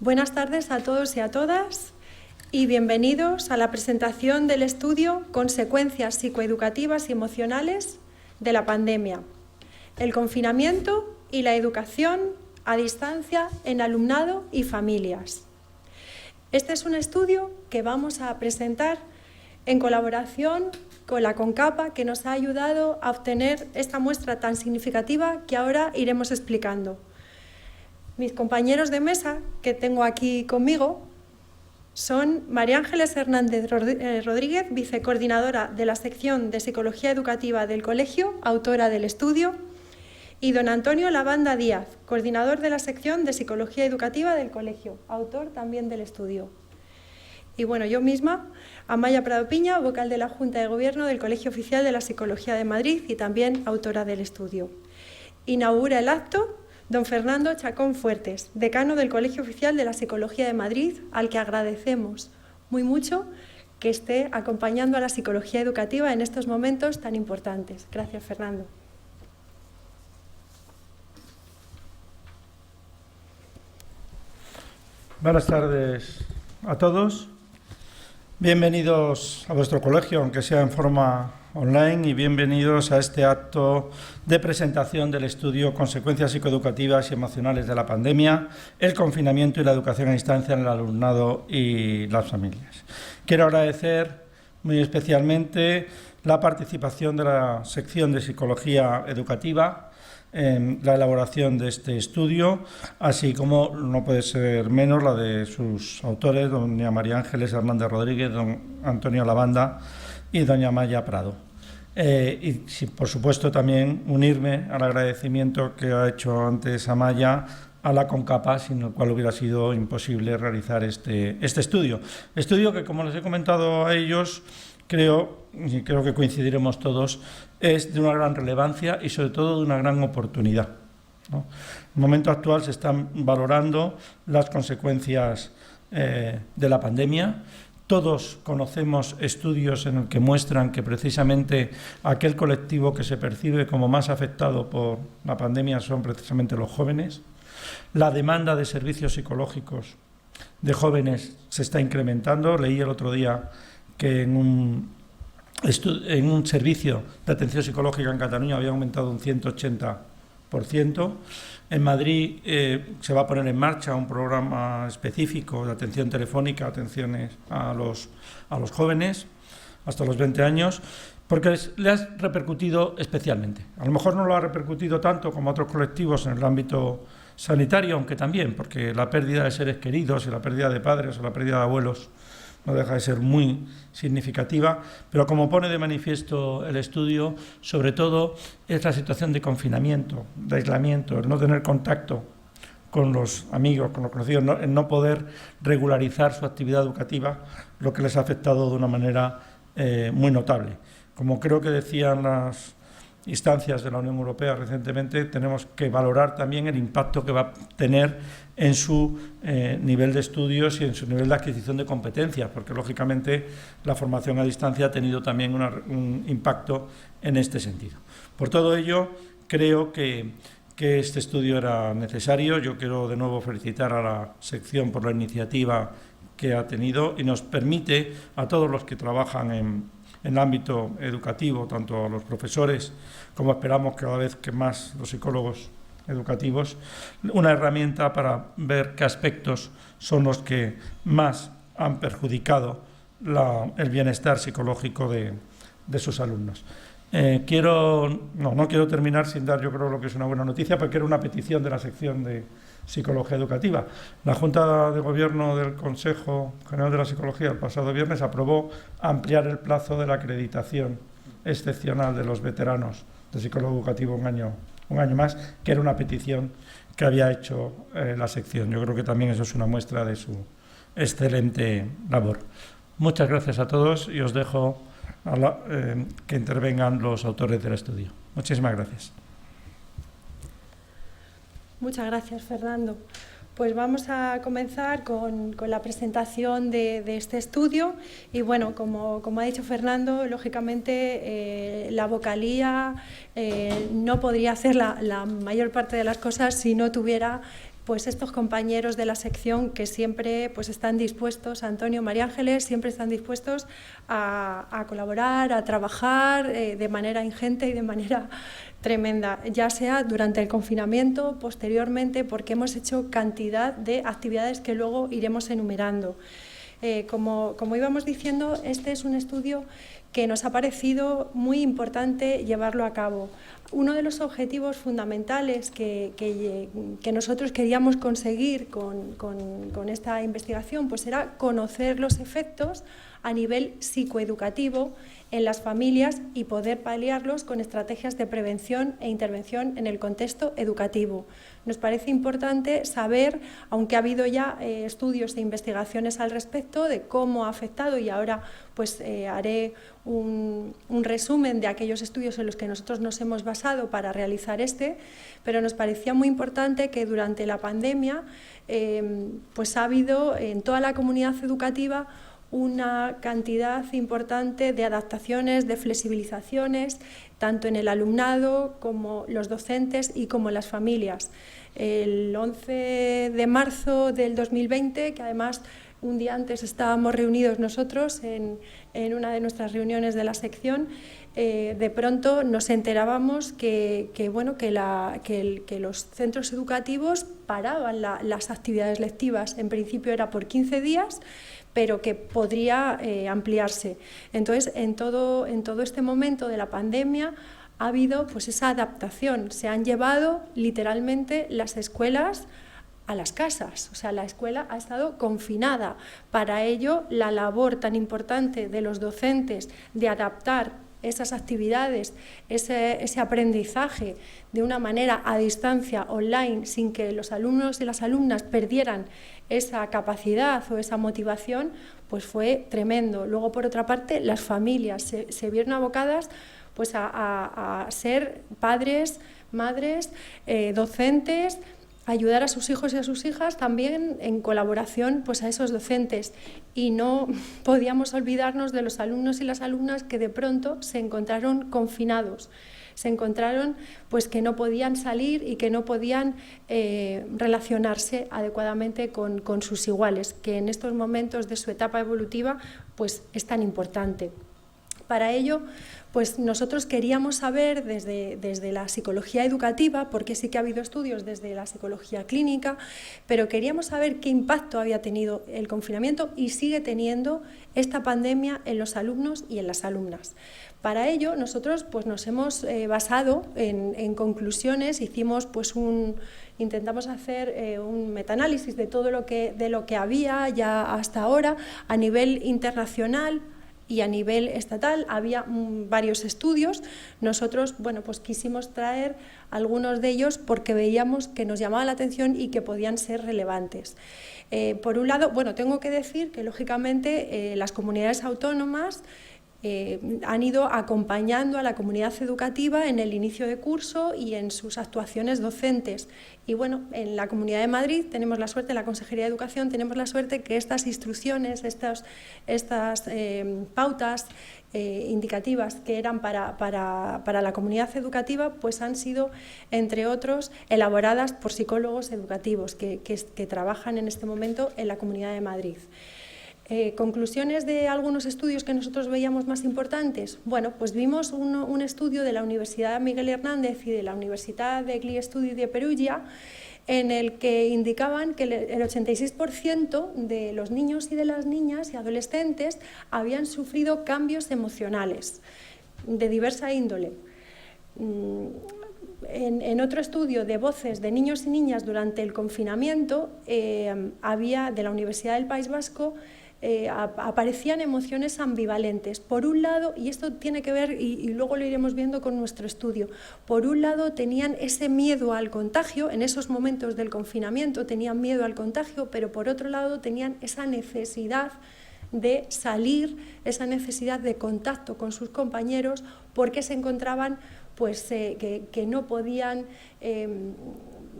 Buenas tardes a todos y a todas y bienvenidos a la presentación del estudio Consecuencias psicoeducativas y emocionales de la pandemia, el confinamiento y la educación a distancia en alumnado y familias. Este es un estudio que vamos a presentar en colaboración con la CONCAPA, que nos ha ayudado a obtener esta muestra tan significativa que ahora iremos explicando. Mis compañeros de mesa que tengo aquí conmigo son María Ángeles Hernández Rodríguez, vicecoordinadora de la sección de Psicología Educativa del Colegio, autora del estudio, y don Antonio Lavanda Díaz, coordinador de la sección de Psicología Educativa del Colegio, autor también del estudio. Y bueno, yo misma, Amaya Prado Piña, vocal de la Junta de Gobierno del Colegio Oficial de la Psicología de Madrid y también autora del estudio. Inaugura el acto don Fernando Chacón Fuertes, decano del Colegio Oficial de la Psicología de Madrid, al que agradecemos muy mucho que esté acompañando a la psicología educativa en estos momentos tan importantes. Gracias, Fernando. Buenas tardes a todos. Bienvenidos a vuestro colegio, aunque sea en forma online, y bienvenidos a este acto de presentación del estudio Consecuencias psicoeducativas y emocionales de la pandemia, el confinamiento y la educación a distancia en el alumnado y las familias. Quiero agradecer muy especialmente la participación de la sección de Psicología Educativa en la elaboración de este estudio, así como no puede ser menos la de sus autores, doña María Ángeles Hernández Rodríguez, don Antonio Lavanda y doña Amaya Prado. Y por supuesto también unirme al agradecimiento que ha hecho antes Amaya a la CONCAPA, sin el cual hubiera sido imposible realizar este estudio. Estudio que, como les he comentado a ellos, creo que coincidiremos todos, es de una gran relevancia y sobre todo de una gran oportunidad, ¿no? En el momento actual se están valorando las consecuencias de la pandemia. Todos conocemos estudios en los que muestran que precisamente aquel colectivo que se percibe como más afectado por la pandemia son precisamente los jóvenes. La demanda de servicios psicológicos de jóvenes se está incrementando. Leí el otro día que en un servicio de atención psicológica en Cataluña había aumentado un 180%. En Madrid se va a poner en marcha un programa específico de atención telefónica, atenciones a los jóvenes hasta los 20 años, porque le ha repercutido especialmente. A lo mejor no lo ha repercutido tanto como otros colectivos en el ámbito sanitario, aunque también, porque la pérdida de seres queridos y la pérdida de padres o la pérdida de abuelos no deja de ser muy significativa, pero como pone de manifiesto el estudio, sobre todo es la situación de confinamiento, de aislamiento, el no tener contacto con los amigos, con los conocidos, el no poder regularizar su actividad educativa, lo que les ha afectado de una manera muy notable. Como creo que decían las instancias de la Unión Europea recientemente, tenemos que valorar también el impacto que va a tener en su nivel de estudios y en su nivel de adquisición de competencias, porque lógicamente la formación a distancia ha tenido también un impacto en este sentido. Por todo ello, creo que este estudio era necesario. Yo quiero de nuevo felicitar a la sección por la iniciativa que ha tenido y nos permite a todos los que trabajan en el ámbito educativo, tanto a los profesores como esperamos cada vez que más los psicólogos educativos, una herramienta para ver qué aspectos son los que más han perjudicado el bienestar psicológico de sus alumnos. No quiero terminar sin dar, yo creo, lo que es una buena noticia, porque era una petición de la sección de Psicología Educativa. La Junta de Gobierno del Consejo General de la Psicología el pasado viernes aprobó ampliar el plazo de la acreditación excepcional de los veteranos de psicólogo educativo un año más, que era una petición que había hecho la sección. Yo creo que también eso es una muestra de su excelente labor. Muchas gracias a todos y os dejo que intervengan los autores del estudio. Muchísimas gracias. Muchas gracias, Fernando. Pues vamos a comenzar con la presentación de este estudio y bueno, como ha dicho Fernando, lógicamente la vocalía no podría hacer la mayor parte de las cosas si no tuviera pues estos compañeros de la sección que siempre pues están dispuestos, Antonio, María Ángeles, siempre están dispuestos a colaborar, a trabajar de manera ingente y de manera tremenda, ya sea durante el confinamiento, posteriormente, porque hemos hecho cantidad de actividades que luego iremos enumerando. Como íbamos diciendo, este es un estudio que nos ha parecido muy importante llevarlo a cabo. Uno de los objetivos fundamentales que nosotros queríamos conseguir con esta investigación pues era conocer los efectos a nivel psicoeducativo en las familias y poder paliarlos con estrategias de prevención e intervención en el contexto educativo. Nos parece importante saber, aunque ha habido ya estudios e investigaciones al respecto de cómo ha afectado, y ahora pues haré un resumen de aquellos estudios en los que nosotros nos hemos basado para realizar pero nos parecía muy importante que durante la pandemia pues ha habido en toda la comunidad educativa una cantidad importante de adaptaciones, de flexibilizaciones, tanto en el alumnado como los docentes y como las familias. El 11 de marzo del 2020, que además un día antes estábamos reunidos nosotros en una de nuestras reuniones de la sección, de pronto nos enterábamos que los centros educativos paraban las actividades lectivas. En principio era por 15 días, pero que podría ampliarse. Entonces, en todo este momento de la pandemia ha habido pues esa adaptación. Se han llevado literalmente las escuelas a las casas, o sea, la escuela ha estado confinada. Para ello, la labor tan importante de los docentes de adaptar esas actividades, ese aprendizaje de una manera a distancia, online, sin que los alumnos y las alumnas perdieran esa capacidad o esa motivación, pues fue tremendo. Luego, por otra parte, las familias se vieron abocadas pues a ser padres, madres, docentes, ayudar a sus hijos y a sus hijas también en colaboración pues a esos docentes, y no podíamos olvidarnos de los alumnos y las alumnas que de pronto se encontraron confinados, se encontraron pues que no podían salir y que no podían relacionarse adecuadamente con sus iguales, que en estos momentos de su etapa evolutiva pues es tan importante. Para ello, pues nosotros queríamos saber desde la psicología educativa, porque sí que ha habido estudios desde la psicología clínica, pero queríamos saber qué impacto había tenido el confinamiento y sigue teniendo esta pandemia en los alumnos y en las alumnas. Para ello, nosotros pues, nos hemos basado en conclusiones, intentamos hacer un metaanálisis de todo lo que había ya hasta ahora a nivel internacional y a nivel estatal. Había varios estudios. Nosotros pues quisimos traer algunos de ellos porque veíamos que nos llamaba la atención y que podían ser relevantes. Por un lado, tengo que decir que lógicamente las comunidades autónomas han ido acompañando a la comunidad educativa en el inicio de curso y en sus actuaciones docentes. Y en la Comunidad de Madrid tenemos la suerte, en la Consejería de Educación tenemos la suerte que estas instrucciones, estas pautas indicativas que eran para la comunidad educativa, pues han sido, entre otros, elaboradas por psicólogos educativos que trabajan en este momento en la Comunidad de Madrid. Conclusiones de algunos estudios que nosotros veíamos más importantes. Pues vimos un estudio de la Universidad Miguel Hernández y de la Universidad degli Studi di Perugia, en el que indicaban que el 86% de los niños y de las niñas y adolescentes habían sufrido cambios emocionales de diversa índole. En otro estudio de voces de niños y niñas durante el confinamiento, había de la Universidad del País Vasco, aparecían emociones ambivalentes. Por un lado, y esto tiene que ver, y luego lo iremos viendo con nuestro estudio, por un lado tenían ese miedo al contagio, en esos momentos del confinamiento tenían miedo al contagio, pero por otro lado tenían esa necesidad de salir, esa necesidad de contacto con sus compañeros, porque se encontraban que no podían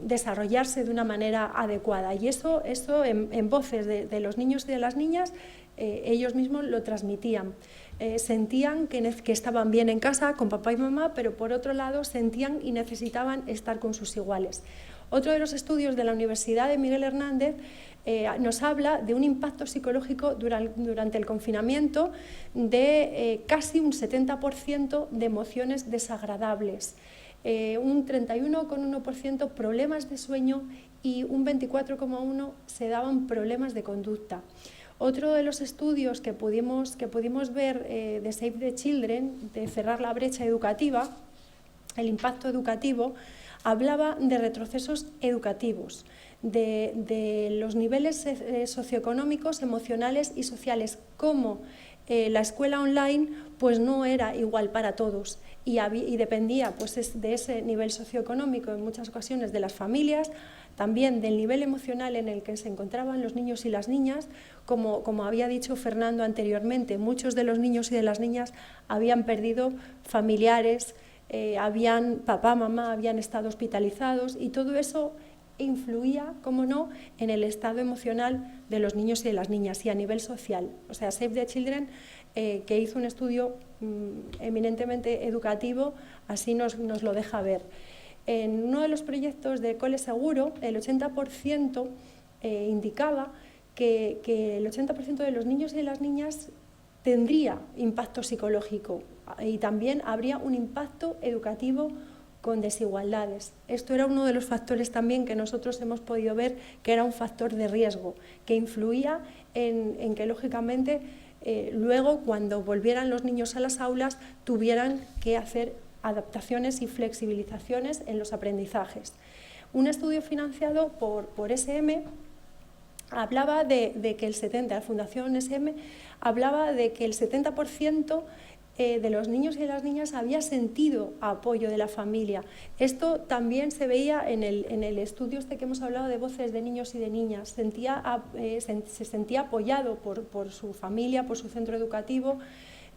desarrollarse de una manera adecuada. Y eso en voces de los niños y de las niñas, ellos mismos lo transmitían. Sentían que estaban bien en casa con papá y mamá, pero por otro lado sentían y necesitaban estar con sus iguales. Otro de los estudios de la Universidad de Miguel Hernández nos habla de un impacto psicológico durante el confinamiento de casi un 70% de emociones desagradables, un 31,1% problemas de sueño y un 24,1% se daban problemas de conducta. Otro de los estudios que pudimos ver de Save the Children, de cerrar la brecha educativa, el impacto educativo, hablaba de retrocesos educativos, de los niveles socioeconómicos, emocionales y sociales, como la escuela online pues no era igual para todos y dependía pues de ese nivel socioeconómico en muchas ocasiones de las familias, también del nivel emocional en el que se encontraban los niños y las niñas. Como había dicho Fernando anteriormente, muchos de los niños y de las niñas habían perdido familiares, papá, mamá habían estado hospitalizados y todo eso influía, como no, en el estado emocional de los niños y de las niñas y a nivel social. O sea, Save the Children, que hizo un estudio eminentemente educativo, así nos lo deja ver. En uno de los proyectos de Cole Seguro, el 80% indicaba que el 80% de los niños y de las niñas tendría impacto psicológico y también habría un impacto educativo con desigualdades. Esto era uno de los factores también que nosotros hemos podido ver que era un factor de riesgo, que influía en que lógicamente luego cuando volvieran los niños a las aulas tuvieran que hacer adaptaciones y flexibilizaciones en los aprendizajes. Un estudio financiado por SM hablaba de que la Fundación SM hablaba de que el 70% de los niños y de las niñas había sentido apoyo de la familia. Esto también se veía en el estudio que hemos hablado de voces de niños y de niñas. Se sentía apoyado por su familia, por su centro educativo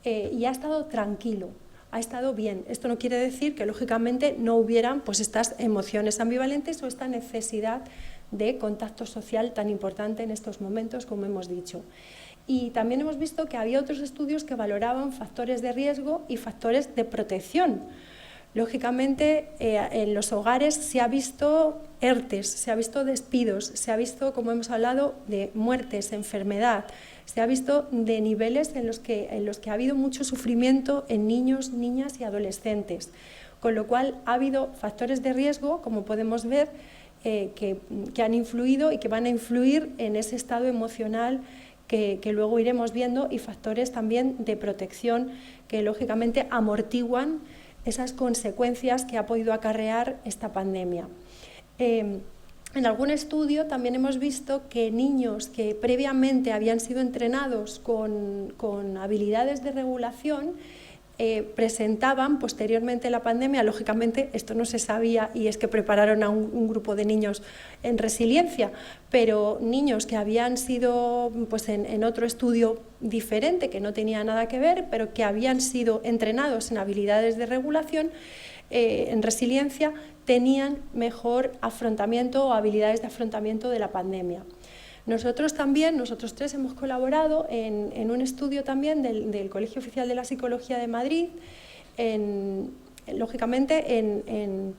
y ha estado tranquilo. Ha estado bien. Esto no quiere decir que lógicamente no hubieran pues estas emociones ambivalentes o esta necesidad de contacto social tan importante en estos momentos, como hemos dicho. Y también hemos visto que había otros estudios que valoraban factores de riesgo y factores de protección. Lógicamente, en los hogares se ha visto ERTES, se ha visto despidos, se ha visto, como hemos hablado, de muertes, enfermedad, se ha visto de niveles en los que ha habido mucho sufrimiento en niños, niñas y adolescentes. Con lo cual, ha habido factores de riesgo, como podemos ver, que han influido y que van a influir en ese estado emocional que luego iremos viendo, y factores también de protección que lógicamente amortiguan esas consecuencias que ha podido acarrear esta pandemia. En algún estudio también hemos visto que niños que previamente habían sido entrenados con habilidades de regulación presentaban posteriormente la pandemia, lógicamente esto no se sabía y es que prepararon a un grupo de niños en resiliencia, pero niños que habían sido pues en otro estudio diferente, que no tenía nada que ver, pero que habían sido entrenados en habilidades de regulación, en resiliencia, tenían mejor afrontamiento o habilidades de afrontamiento de la pandemia. Nosotros tres hemos colaborado en un estudio también del Colegio Oficial de la Psicología de Madrid, lógicamente en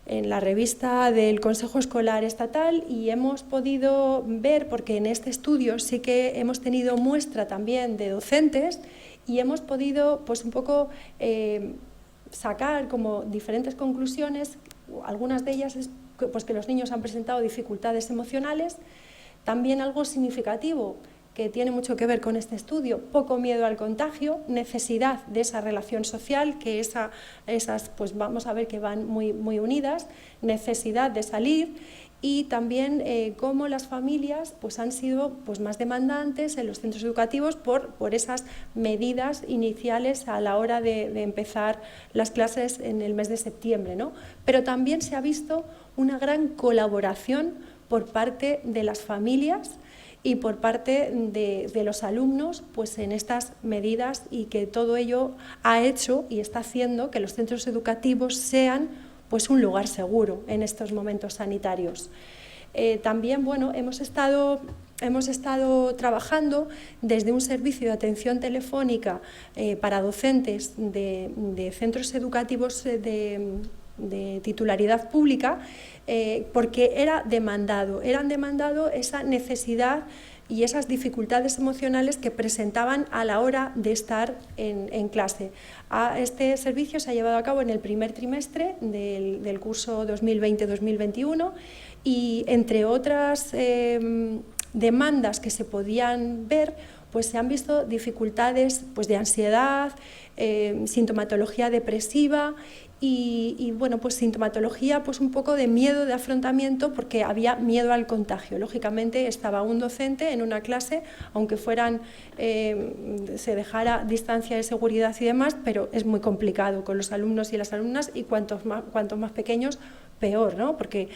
la revista del Consejo Escolar Estatal, y hemos podido ver, porque en este estudio sí que hemos tenido muestra también de docentes y hemos podido pues un poco sacar como diferentes conclusiones. Algunas de ellas es pues que los niños han presentado dificultades emocionales. También algo significativo que tiene mucho que ver con este estudio: poco miedo al contagio, necesidad de esa relación social, que esas pues vamos a ver que van muy unidas, necesidad de salir, y también cómo las familias pues han sido pues más demandantes en los centros educativos por esas medidas iniciales a la hora de empezar las clases en el mes de septiembre, ¿no? Pero también se ha visto una gran colaboración por parte de las familias y por parte de los alumnos pues en estas medidas, y que todo ello ha hecho y está haciendo que los centros educativos sean pues un lugar seguro en estos momentos sanitarios. También hemos estado trabajando desde un servicio de atención telefónica para docentes de centros educativos de titularidad pública, porque eran demandado esa necesidad y esas dificultades emocionales que presentaban a la hora de estar en clase. Este servicio se ha llevado a cabo en el primer trimestre del curso 2020-2021 y, entre otras demandas que se podían ver, pues se han visto dificultades pues, de ansiedad, sintomatología depresiva y bueno, pues sintomatología pues un poco de miedo de afrontamiento, porque había miedo al contagio. Lógicamente estaba un docente en una clase, aunque se dejara distancia de seguridad y demás, pero es muy complicado con los alumnos y las alumnas, y cuantos más pequeños, peor, ¿no? Porque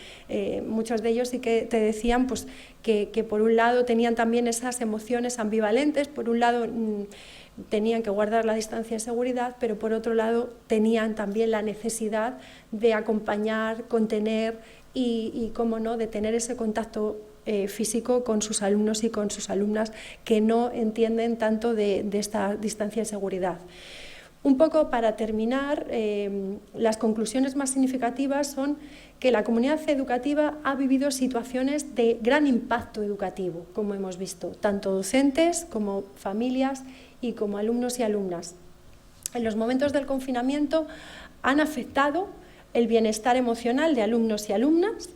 muchos de ellos sí que te decían pues, que por un lado tenían también esas emociones ambivalentes. Por un lado tenían que guardar la distancia de seguridad, pero por otro lado tenían también la necesidad de acompañar, contener y cómo no, de tener ese contacto físico con sus alumnos y con sus alumnas, que no entienden tanto de esta distancia de seguridad. Un poco para terminar, las conclusiones más significativas son que la comunidad educativa ha vivido situaciones de gran impacto educativo, como hemos visto, tanto docentes como familias y como alumnos y alumnas. En los momentos del confinamiento han afectado el bienestar emocional de alumnos y alumnas,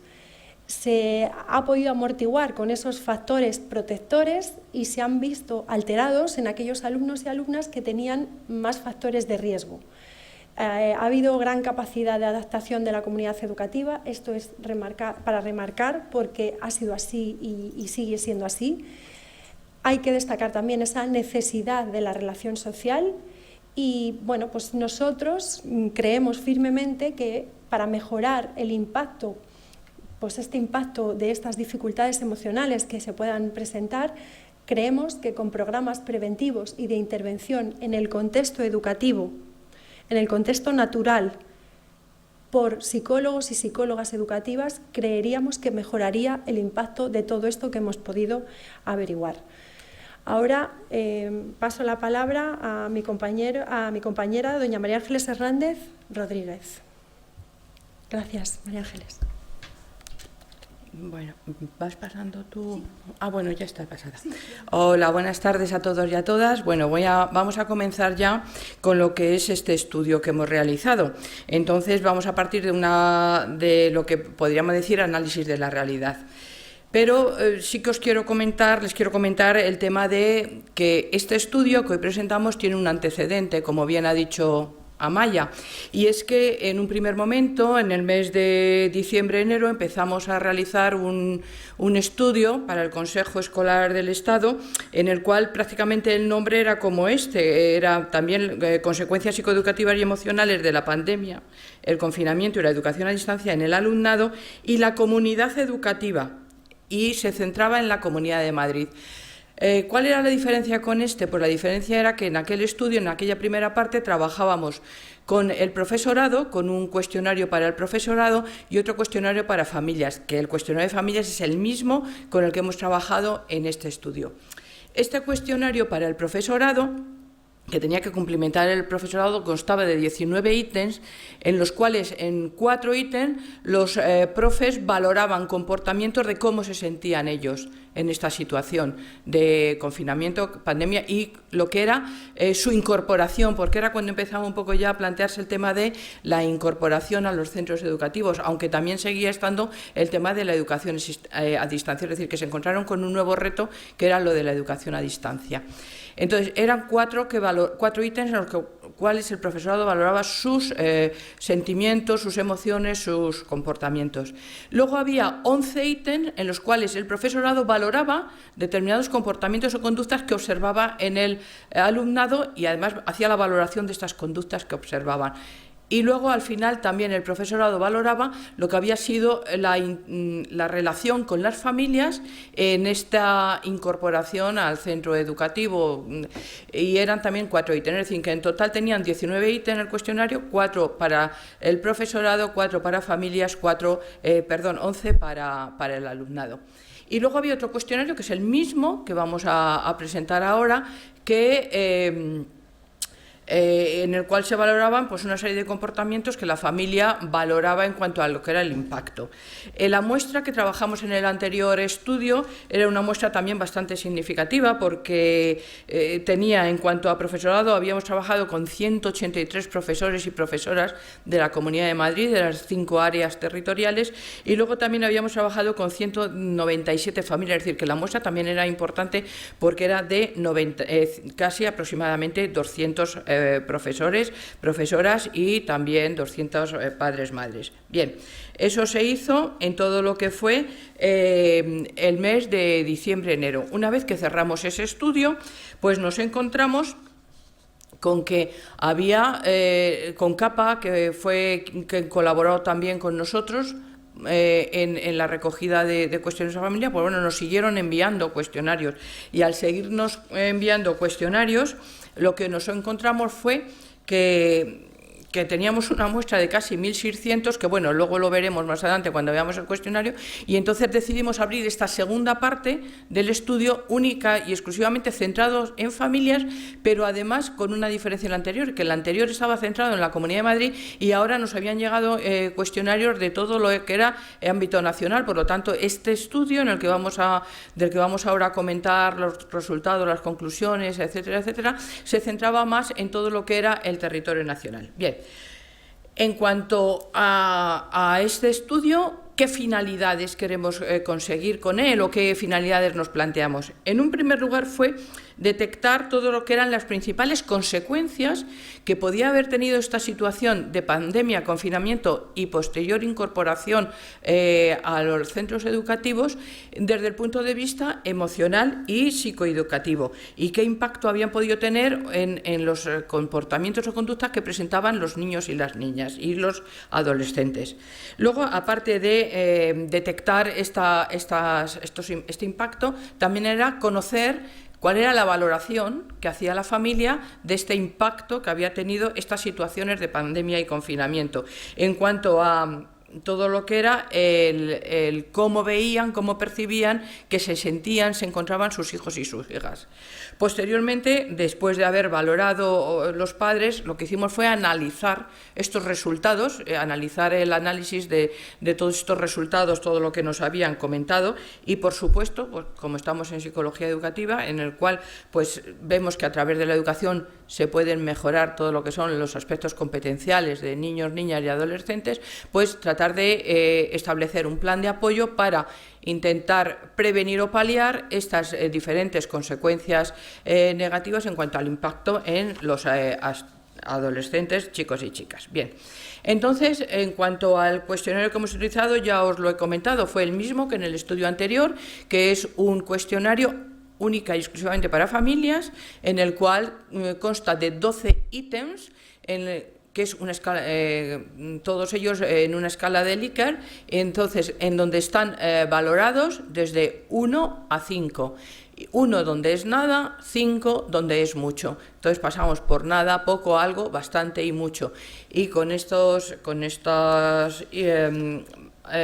se ha podido amortiguar con esos factores protectores y se han visto alterados en aquellos alumnos y alumnas que tenían más factores de riesgo. Ha habido gran capacidad de adaptación de la comunidad educativa, esto es para remarcar, porque ha sido así y sigue siendo así. Hay que destacar también esa necesidad de la relación social y bueno, pues nosotros creemos firmemente que para mejorar el impacto, pues este impacto de estas dificultades emocionales que se puedan presentar, creemos que con programas preventivos y de intervención en el contexto educativo, en el contexto natural, por psicólogos y psicólogas educativas, creeríamos que mejoraría el impacto de todo esto que hemos podido averiguar. Ahora paso la palabra a mi compañera, doña María Ángeles Hernández Rodríguez. Gracias, María Ángeles. Bueno, ¿vas pasando tú? Ah, bueno, ya está pasada. Hola, buenas tardes a todos y a todas. Bueno, vamos a comenzar ya con lo que es este estudio que hemos realizado. Entonces, vamos a partir de lo que podríamos decir análisis de la realidad. Pero sí que les quiero comentar el tema de que este estudio que hoy presentamos tiene un antecedente, como bien ha dicho Amaya, y es que en un primer momento, en el mes de diciembre-enero, empezamos a realizar un estudio para el Consejo Escolar del Estado, en el cual prácticamente el nombre era como era también consecuencias psicoeducativas y emocionales de la pandemia, el confinamiento y la educación a distancia en el alumnado y la comunidad educativa, y se centraba en la Comunidad de Madrid. ¿Cuál era la diferencia con este? Pues la diferencia era que en aquel estudio, en aquella primera parte, trabajábamos con el profesorado, con un cuestionario para el profesorado y otro cuestionario para familias, que el cuestionario de familias es el mismo con el que hemos trabajado en este estudio. Este cuestionario para el profesorado, que tenía que cumplimentar el profesorado, constaba de 19 ítems, en los cuales en 4 ítems los profes valoraban comportamientos de cómo se sentían ellos en esta situación de confinamiento, pandemia, y lo que era su incorporación, porque era cuando empezaba un poco ya a plantearse el tema de la incorporación a los centros educativos, aunque también seguía estando el tema de la educación a distancia, es decir, que se encontraron con un nuevo reto que era lo de la educación a distancia. Entonces, eran 4 ítems en los cuales el profesorado valoraba sus sentimientos, sus emociones, sus comportamientos. Luego había 11 ítems en los cuales el profesorado valoraba determinados comportamientos o conductas que observaba en el alumnado y además hacía la valoración de estas conductas que observaban. Y luego, al final, también el profesorado valoraba lo que había sido la relación con las familias en esta incorporación al centro educativo. Y eran también 4 ítems, es decir, que en total tenían 19 ítems en el cuestionario, 4 para el profesorado, 4 para familias, 11 para el alumnado. Y luego había otro cuestionario, que es el mismo, que vamos a presentar ahora, que en el cual se valoraban pues una serie de comportamientos que la familia valoraba en cuanto a lo que era el impacto. La muestra que trabajamos en el anterior estudio era una muestra también bastante significativa porque tenía, en cuanto a profesorado, habíamos trabajado con 183 profesores y profesoras de la Comunidad de Madrid, de las 5 áreas territoriales, y luego también habíamos trabajado con 197 familias, es decir, que la muestra también era importante porque era de casi aproximadamente 200 profesores, profesoras y también 200 padres, madres. Bien, eso se hizo en todo lo que fue el mes de diciembre-enero. Una vez que cerramos ese estudio, pues nos encontramos con que había, con CAPA, que colaboró también con nosotros, en la recogida de cuestionarios a familia, pues bueno, nos siguieron enviando cuestionarios, y al seguirnos enviando cuestionarios, lo que nos encontramos fue que teníamos una muestra de casi 1.600, que bueno, luego lo veremos más adelante cuando veamos el cuestionario, y entonces decidimos abrir esta segunda parte del estudio única y exclusivamente centrado en familias, pero además con una diferencia del anterior, que el anterior estaba centrado en la Comunidad de Madrid y ahora nos habían llegado cuestionarios de todo lo que era ámbito nacional. Por lo tanto, este estudio del que vamos ahora a comentar los resultados, las conclusiones, etcétera, etcétera, se centraba más en todo lo que era el territorio nacional. Bien. En cuanto a este estudio, ¿qué finalidades queremos conseguir con él o qué finalidades nos planteamos? En un primer lugar fue detectar todo lo que eran las principales consecuencias que podía haber tenido esta situación de pandemia, confinamiento y posterior incorporación a los centros educativos desde el punto de vista emocional y psicoeducativo, y qué impacto habían podido tener en los comportamientos o conductas que presentaban los niños y las niñas y los adolescentes. Luego, aparte de detectar este impacto, también era conocer cuál era la valoración que hacía la familia de este impacto que había tenido estas situaciones de pandemia y confinamiento, en cuanto a todo lo que era el cómo veían, cómo percibían, que se sentían, se encontraban sus hijos y sus hijas. Posteriormente, después de haber valorado los padres, lo que hicimos fue analizar estos resultados, analizar el análisis de todos estos resultados, todo lo que nos habían comentado, y por supuesto, pues, como estamos en psicología educativa, en el cual pues vemos que a través de la educación se pueden mejorar todo lo que son los aspectos competenciales de niños, niñas y adolescentes, pues tratar de establecer un plan de apoyo para intentar prevenir o paliar estas diferentes consecuencias negativas en cuanto al impacto en los adolescentes, chicos y chicas. Bien, entonces, en cuanto al cuestionario que hemos utilizado, ya os lo he comentado, fue el mismo que en el estudio anterior, que es un cuestionario única y exclusivamente para familias, en el cual consta de 12 ítems, que es una escala, todos ellos en una escala de Likert, entonces en donde están valorados desde 1 a 5. 1 donde es nada, 5 donde es mucho. Entonces pasamos por nada, poco, algo, bastante y mucho. Y con estas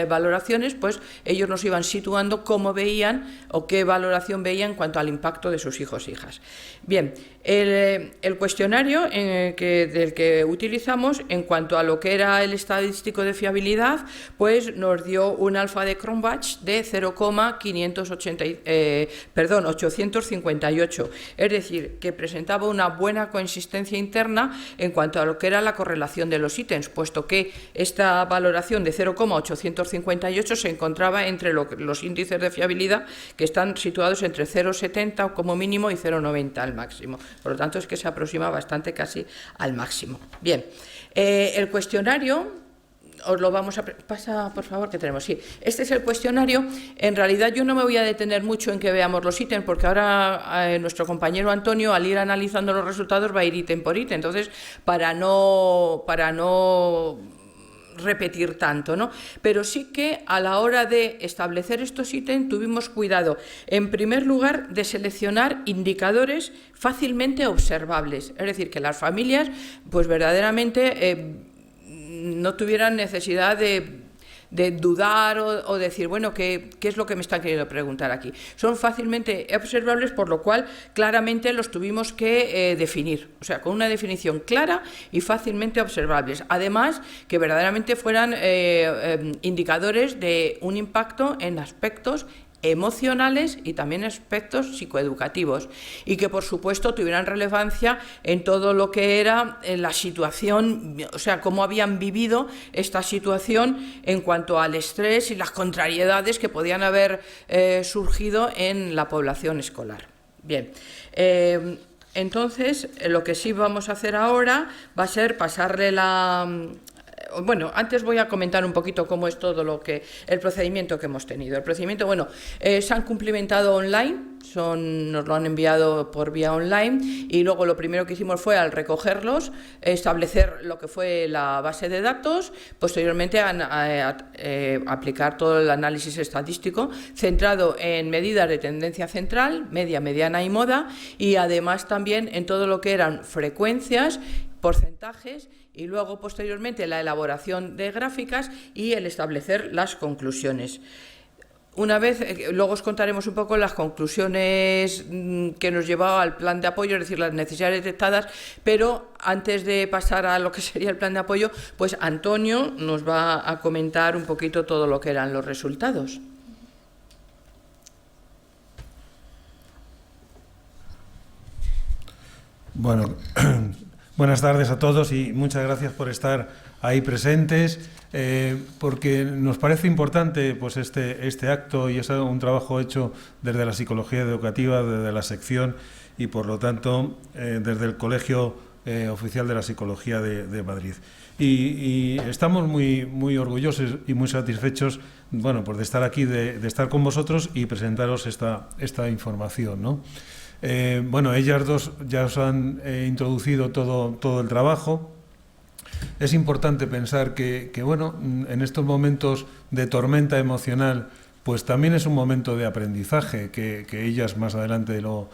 valoraciones, pues ellos nos iban situando cómo veían o qué valoración veían en cuanto al impacto de sus hijos e hijas. Bien, el cuestionario del que utilizamos en cuanto a lo que era el estadístico de fiabilidad, pues nos dio un alfa de Cronbach de 0,858, es decir, que presentaba una buena consistencia interna en cuanto a lo que era la correlación de los ítems, puesto que esta valoración de 0,858 se encontraba entre los índices de fiabilidad, que están situados entre 0,70 como mínimo y 0,90 al máximo. Por lo tanto, es que se aproxima bastante casi al máximo. Bien, el cuestionario, os lo vamos a... Pasa, por favor, que tenemos. Sí, este es el cuestionario. En realidad yo no me voy a detener mucho en que veamos los ítems, porque ahora nuestro compañero Antonio, al ir analizando los resultados, va a ir ítem por ítem. Entonces, para no repetir tanto, ¿no? Pero sí que a la hora de establecer estos ítems tuvimos cuidado, en primer lugar, de seleccionar indicadores fácilmente observables, es decir, que las familias pues verdaderamente no tuvieran necesidad de dudar o decir, bueno, ¿qué es lo que me están queriendo preguntar aquí? Son fácilmente observables, por lo cual claramente los tuvimos que definir, o sea, con una definición clara y fácilmente observables. Además, que verdaderamente fueran indicadores de un impacto en aspectos emocionales y también aspectos psicoeducativos, y que por supuesto tuvieran relevancia en todo lo que era la situación, o sea, cómo habían vivido esta situación en cuanto al estrés y las contrariedades que podían haber surgido en la población escolar. Bien, entonces lo que sí vamos a hacer ahora va a ser pasarle bueno, antes voy a comentar un poquito cómo es todo el procedimiento que hemos tenido. El procedimiento, bueno, se han cumplimentado online, nos lo han enviado por vía online, y luego lo primero que hicimos fue, al recogerlos, establecer lo que fue la base de datos, posteriormente aplicar todo el análisis estadístico centrado en medidas de tendencia central, media, mediana y moda, y además también en todo lo que eran frecuencias, porcentajes, y luego posteriormente la elaboración de gráficas y el establecer las conclusiones. Una vez, luego os contaremos un poco las conclusiones que nos llevaba al plan de apoyo, es decir, las necesidades detectadas, pero antes de pasar a lo que sería el plan de apoyo, pues Antonio nos va a comentar un poquito todo lo que eran los resultados. Bueno, buenas tardes a todos y muchas gracias por estar ahí presentes, porque nos parece importante pues este acto, y es un trabajo hecho desde la psicología educativa, desde la sección, y por lo tanto desde el Colegio Oficial de la Psicología de Madrid. Y estamos muy orgullosos y muy satisfechos, bueno, pues de estar aquí, de estar con vosotros y presentaros esta información, ¿no? Bueno, ellas dos ya os han introducido todo el trabajo. Es importante pensar que bueno, en estos momentos de tormenta emocional, pues también es un momento de aprendizaje, que ellas más adelante lo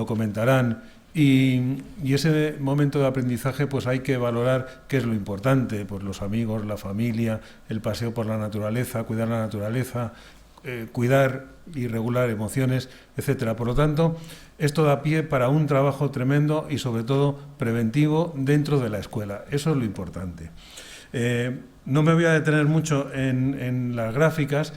comentarán. Y ese momento de aprendizaje, pues hay que valorar qué es lo importante, pues los amigos, la familia, el paseo por la naturaleza, cuidar la naturaleza, cuidar y regular emociones, etcétera. Por lo tanto, esto da pie para un trabajo tremendo y sobre todo preventivo dentro de la escuela. Eso es lo importante. No me voy a detener mucho en las gráficas,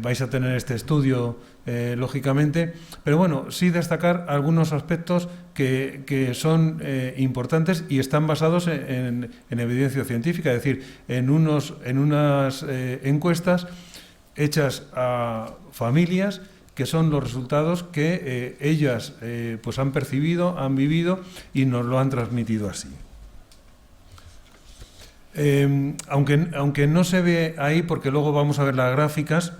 vais a tener este estudio lógicamente, pero bueno, sí destacar algunos aspectos que son importantes y están basados en evidencia científica, es decir, en unas encuestas hechas a familias, que son los resultados que ellas pues han percibido, han vivido y nos lo han transmitido así. Aunque no se ve ahí, porque luego vamos a ver las gráficas,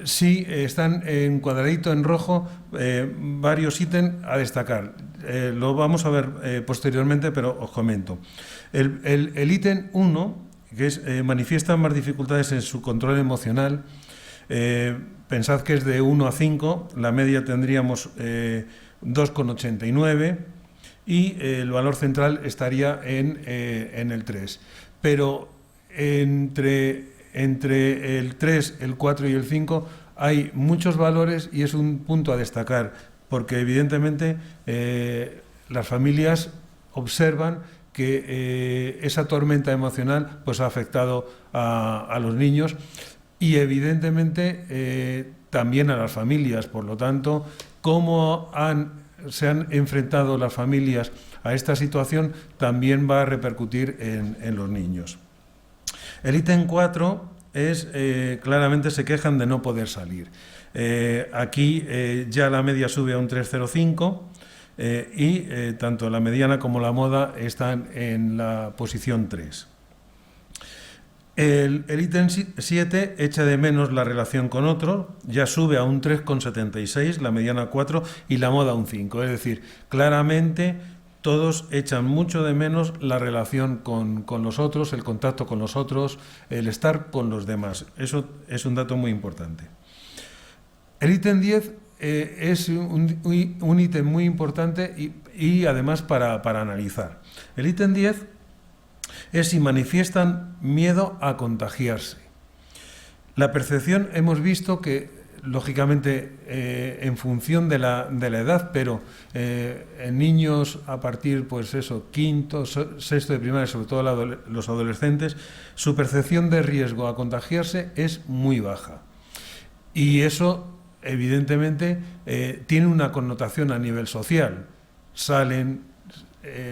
sí están en cuadradito en rojo varios ítems a destacar. Lo vamos a ver posteriormente, pero os comento. El ítem 1, que es manifiestan más dificultades en su control emocional. Pensad que es de 1 a 5, la media tendríamos 2,89 y el valor central estaría en el 3. Pero entre el 3, el 4 y el 5 hay muchos valores y es un punto a destacar, porque evidentemente las familias observan que esa tormenta emocional pues ha afectado a los niños y evidentemente también a las familias. Por lo tanto, cómo se han enfrentado las familias a esta situación también va a repercutir en los niños. El ítem 4 es claramente se quejan de no poder salir. Aquí ya la media sube a un 3,05 y tanto la mediana como la moda están en la posición 3. El ítem 7 echa de menos la relación con otro, ya sube a un 3,76, la mediana 4 y la moda un 5. Es decir, claramente todos echan mucho de menos la relación con los otros, el contacto con los otros, el estar con los demás. Eso es un dato muy importante. El ítem 10 es un ítem muy importante y además para analizar. El ítem 10 es si manifiestan miedo a contagiarse. La percepción hemos visto que, lógicamente, en función de la edad, pero en niños a partir, pues eso, quinto, sexto de primaria, sobre todo los adolescentes, su percepción de riesgo a contagiarse es muy baja. Y eso, evidentemente, tiene una connotación a nivel social. Salen,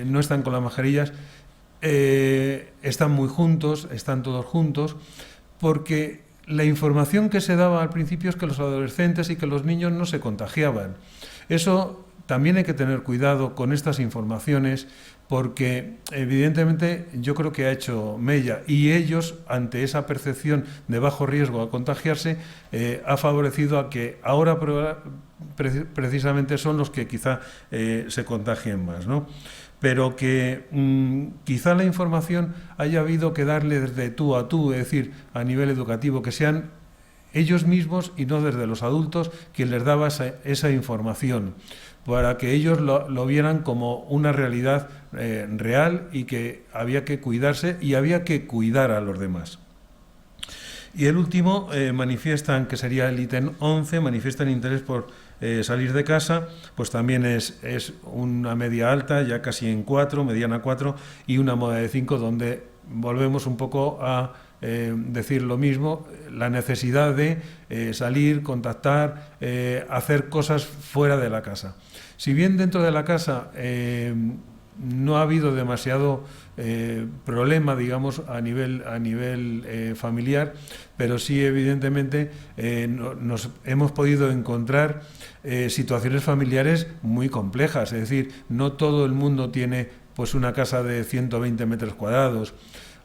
no están con las mascarillas, están muy juntos, están todos juntos, porque la información que se daba al principio es que los adolescentes y que los niños no se contagiaban. Eso también hay que tener cuidado con estas informaciones, porque evidentemente yo creo que ha hecho mella, y ellos, ante esa percepción de bajo riesgo a contagiarse, ha favorecido a que ahora precisamente son los que quizá se contagien más, ¿no? Pero que quizá la información haya habido que darle desde tú a tú, es decir, a nivel educativo, que sean ellos mismos y no desde los adultos quien les daba esa información, para que ellos lo vieran como una realidad real, y que había que cuidarse y había que cuidar a los demás. Y el último, manifiestan, que sería el ítem 11, manifiestan interés por salir de casa, pues también es una media alta, ya casi en 4, mediana 4, y una moda de 5, donde volvemos un poco a decir lo mismo, la necesidad de salir, contactar, hacer cosas fuera de la casa. Si bien dentro de la casa no ha habido demasiado problema, digamos, a nivel familiar, pero sí, evidentemente, nos hemos podido encontrar situaciones familiares muy complejas. Es decir, no todo el mundo tiene, pues, una casa de 120 metros cuadrados.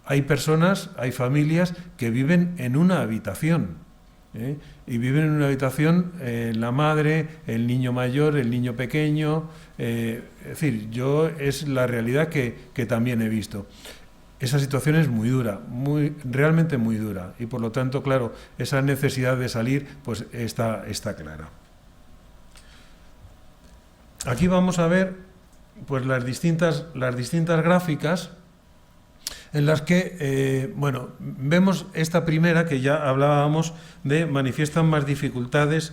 Hay personas, hay familias que viven en una habitación, y viven en una habitación la madre, el niño mayor, el niño pequeño. Es decir, es la realidad que también he visto. Esa situación es muy dura, realmente muy dura, y por lo tanto, claro, esa necesidad de salir, pues está clara. Aquí vamos a ver, pues, las distintas gráficas, en las que, vemos esta primera, que ya hablábamos de manifiestan más dificultades,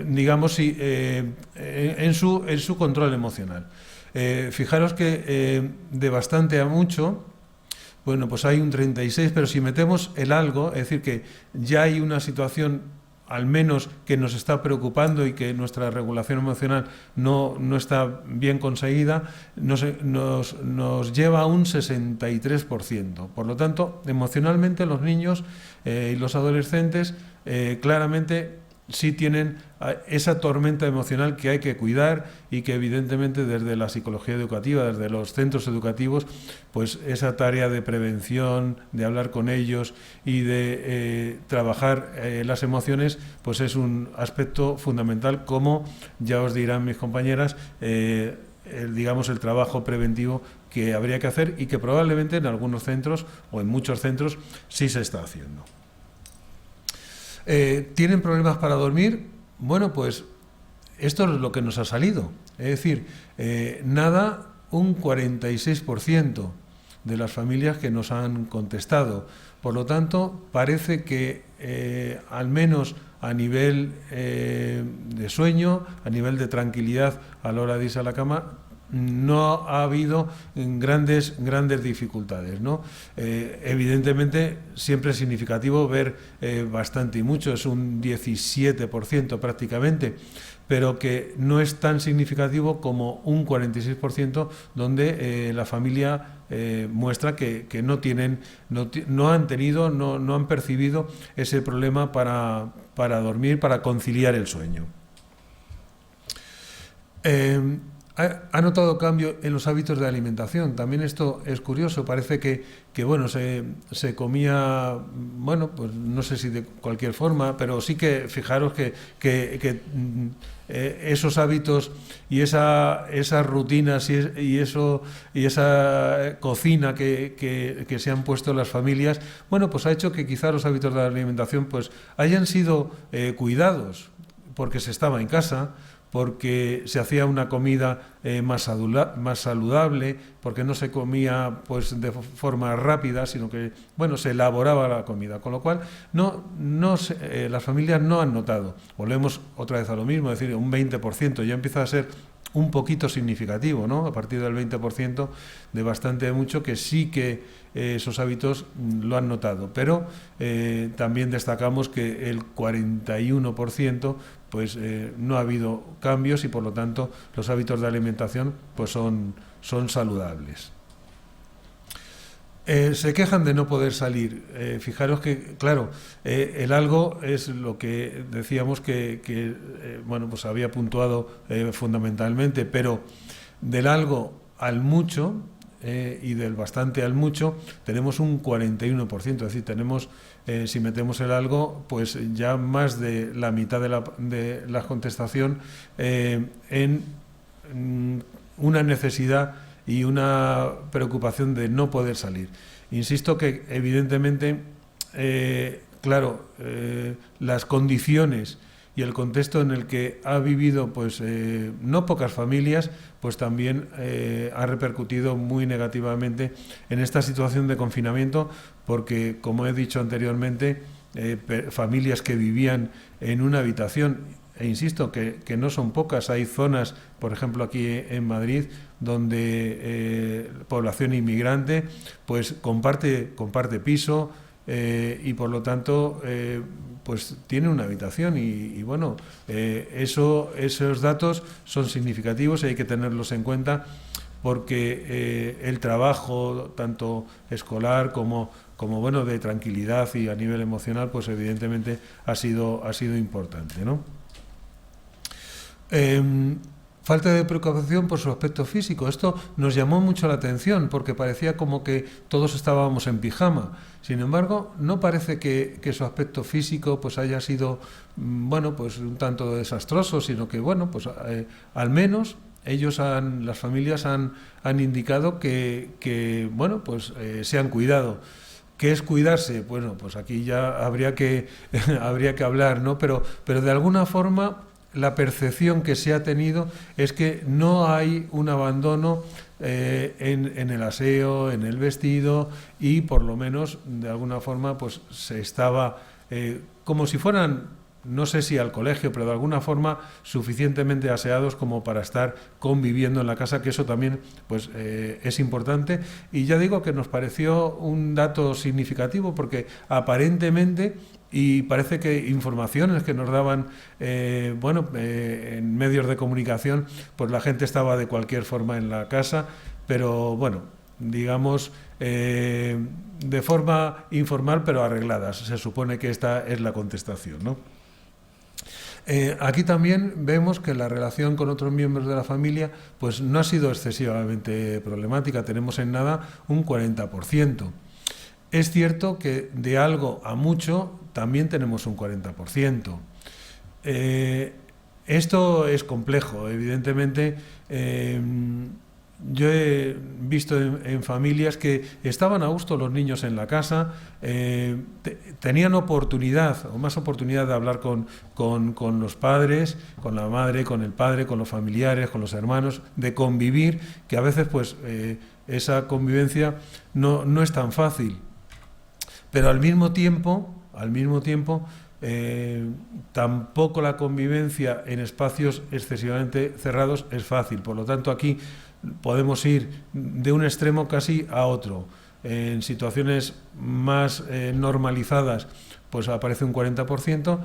digamos, en su control emocional. Fijaros que de bastante a mucho, bueno, pues hay un 36, pero si metemos el algo, es decir, que ya hay una situación al menos que nos está preocupando y que nuestra regulación emocional no está bien conseguida, nos lleva a un 63%. Por lo tanto, emocionalmente los niños y los adolescentes claramente sí tienen esa tormenta emocional que hay que cuidar, y que evidentemente desde la psicología educativa, desde los centros educativos, pues esa tarea de prevención, de hablar con ellos y de trabajar las emociones, pues es un aspecto fundamental, como ya os dirán mis compañeras, digamos, el trabajo preventivo que habría que hacer, y que probablemente en algunos centros o en muchos centros sí se está haciendo. ¿Tienen problemas para dormir? Bueno, pues esto es lo que nos ha salido. Es decir, un 46% de las familias que nos han contestado. Por lo tanto, parece que al menos a nivel de sueño, a nivel de tranquilidad a la hora de irse a la cama, no ha habido grandes dificultades, ¿no? Evidentemente, siempre es significativo ver bastante y mucho, es un 17% prácticamente, pero que no es tan significativo como un 46%, donde la familia muestra que no han percibido ese problema para dormir, para conciliar el sueño. ¿Ha notado cambio en los hábitos de alimentación? También esto es curioso. Parece que se comía, bueno, pues no sé si de cualquier forma, pero sí que fijaros que esos hábitos y esas rutinas y esa cocina que se han puesto las familias, bueno, pues ha hecho que quizá los hábitos de alimentación pues hayan sido cuidados, porque se estaba en casa, porque se hacía una comida más saludable, porque no se comía pues de forma rápida, sino que bueno, se elaboraba la comida, con lo cual las familias no han notado. Volvemos otra vez a lo mismo, es decir, un 20% ya empieza a ser un poquito significativo, ¿no? A partir del 20% de bastante mucho, que sí que esos hábitos lo han notado, pero también destacamos que el 41% pues no ha habido cambios y por lo tanto los hábitos de alimentación pues son saludables. Se quejan de no poder salir. Fijaros que, claro, el algo es lo que decíamos que bueno, pues había puntuado fundamentalmente, pero del algo al mucho y del bastante al mucho tenemos un 41%, es decir, tenemos, si metemos el algo, pues ya más de la mitad de la contestación en una necesidad y una preocupación de no poder salir. Insisto que evidentemente, claro, las condiciones y el contexto en el que ha vivido pues no pocas familias, pues también ha repercutido muy negativamente en esta situación de confinamiento, porque, como he dicho anteriormente, familias que vivían en una habitación, e insisto que no son pocas, hay zonas, por ejemplo aquí en Madrid, donde población inmigrante pues comparte piso y por lo tanto pues tiene una habitación y bueno, esos datos son significativos y hay que tenerlos en cuenta, porque el trabajo tanto escolar como bueno, de tranquilidad y a nivel emocional, pues evidentemente ha sido importante, ¿no? Falta de preocupación por su aspecto físico. Esto nos llamó mucho la atención porque parecía como que todos estábamos en pijama. Sin embargo, no parece que su aspecto físico pues haya sido bueno, pues un tanto desastroso, sino que bueno, pues al menos las familias han indicado que bueno, pues se han cuidado. ¿Qué es cuidarse? Bueno, pues aquí ya habría que hablar, ¿no? Pero de alguna forma la percepción que se ha tenido es que no hay un abandono en el aseo, en el vestido, y por lo menos de alguna forma pues se estaba como si fueran, no sé si al colegio, pero de alguna forma suficientemente aseados como para estar conviviendo en la casa, que eso también pues es importante. Y ya digo que nos pareció un dato significativo porque aparentemente, y parece que informaciones que nos daban en medios de comunicación, pues la gente estaba de cualquier forma en la casa, pero bueno, digamos de forma informal pero arregladas. Se supone que esta es la contestación, ¿no? Aquí también vemos que la relación con otros miembros de la familia pues no ha sido excesivamente problemática. Tenemos en nada un 40%. Es cierto que de algo a mucho también tenemos un 40%. Esto es complejo, evidentemente. Yo he visto en familias que estaban a gusto los niños en la casa, tenían oportunidad o más oportunidad de hablar con los padres, con la madre, con el padre, con los familiares, con los hermanos, de convivir, que a veces pues esa convivencia no es tan fácil. Pero al mismo tiempo, tampoco la convivencia en espacios excesivamente cerrados es fácil. Por lo tanto, aquí podemos ir de un extremo casi a otro. En situaciones más normalizadas, pues aparece un 40%,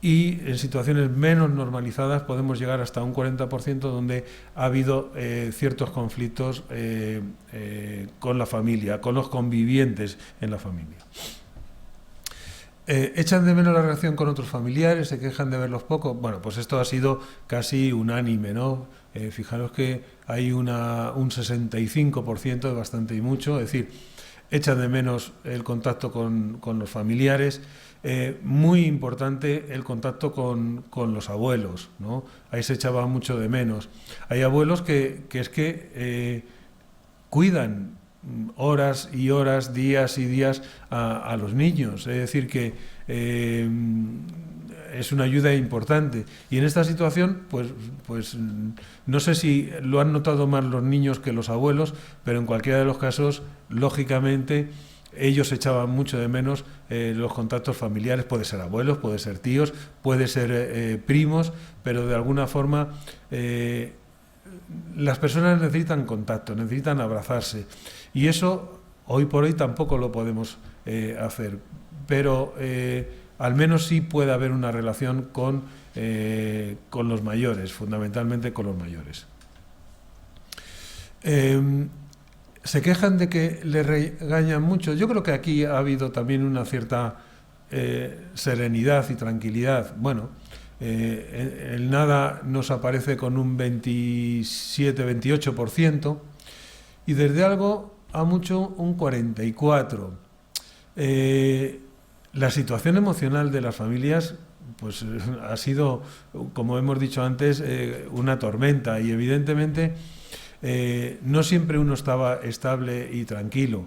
y en situaciones menos normalizadas podemos llegar hasta un 40%, donde ha habido ciertos conflictos con la familia, con los convivientes en la familia. ¿Echan de menos la relación con otros familiares? ¿Se quejan de verlos poco? Bueno, pues esto ha sido casi unánime, ¿no? Fijaros que hay un 65%, es bastante y mucho, es decir, echan de menos el contacto con los familiares. Muy importante el contacto con los abuelos, ¿no? Ahí se echaba mucho de menos. Hay abuelos que cuidan horas y horas, días y días a los niños. Es decir, que es una ayuda importante. Y en esta situación, pues no sé si lo han notado más los niños que los abuelos, pero en cualquiera de los casos, lógicamente, ellos echaban mucho de menos los contactos familiares. Puede ser abuelos, puede ser tíos, puede ser primos, pero de alguna forma las personas necesitan contacto, necesitan abrazarse. Y eso, hoy por hoy, tampoco lo podemos hacer. Pero al menos sí puede haber una relación con los mayores, fundamentalmente con los mayores. Se quejan de que les regañan mucho. Yo creo que aquí ha habido también una cierta serenidad y tranquilidad. Bueno, el NADA nos aparece con un 27-28% y desde algo a mucho un 44%. La situación emocional de las familias pues ha sido, como hemos dicho antes, una tormenta, y evidentemente no siempre uno estaba estable y tranquilo,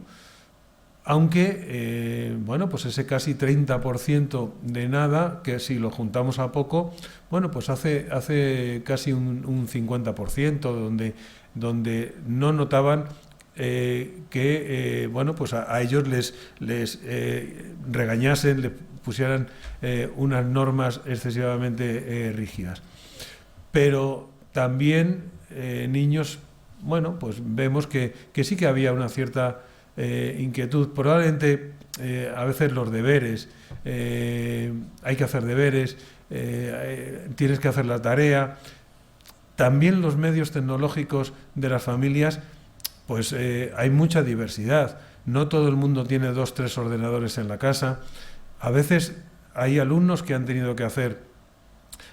aunque bueno, pues ese casi 30% de NADA, que si lo juntamos a poco, bueno, pues hace casi un 50%, donde no notaban que bueno, pues a ellos les regañasen, les pusieran unas normas excesivamente rígidas. Pero también niños, bueno, pues vemos que sí que había una cierta inquietud. Probablemente a veces los deberes, hay que hacer deberes, tienes que hacer la tarea. También los medios tecnológicos de las familias, pues hay mucha diversidad. No todo el mundo tiene 2 o 3 ordenadores en la casa. A veces hay alumnos que han tenido que hacer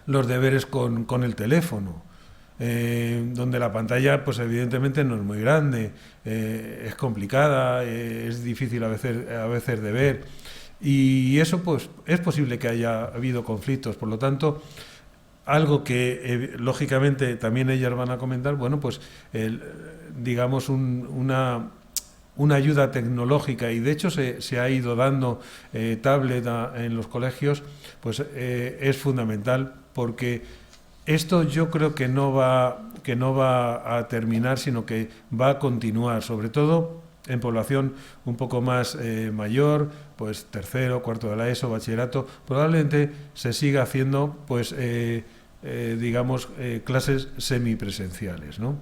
los deberes con el teléfono, donde la pantalla pues evidentemente no es muy grande, es complicada, es difícil a veces de ver, y eso pues es posible que haya habido conflictos. Por lo tanto, algo que lógicamente también ellas van a comentar, bueno, pues digamos una ayuda tecnológica, y de hecho se ha ido dando tablet en los colegios, pues es fundamental, porque esto yo creo que no va a terminar, sino que va a continuar, sobre todo en población un poco más mayor, pues tercero, cuarto de la ESO, bachillerato. Probablemente se siga haciendo pues digamos clases semipresenciales, ¿no?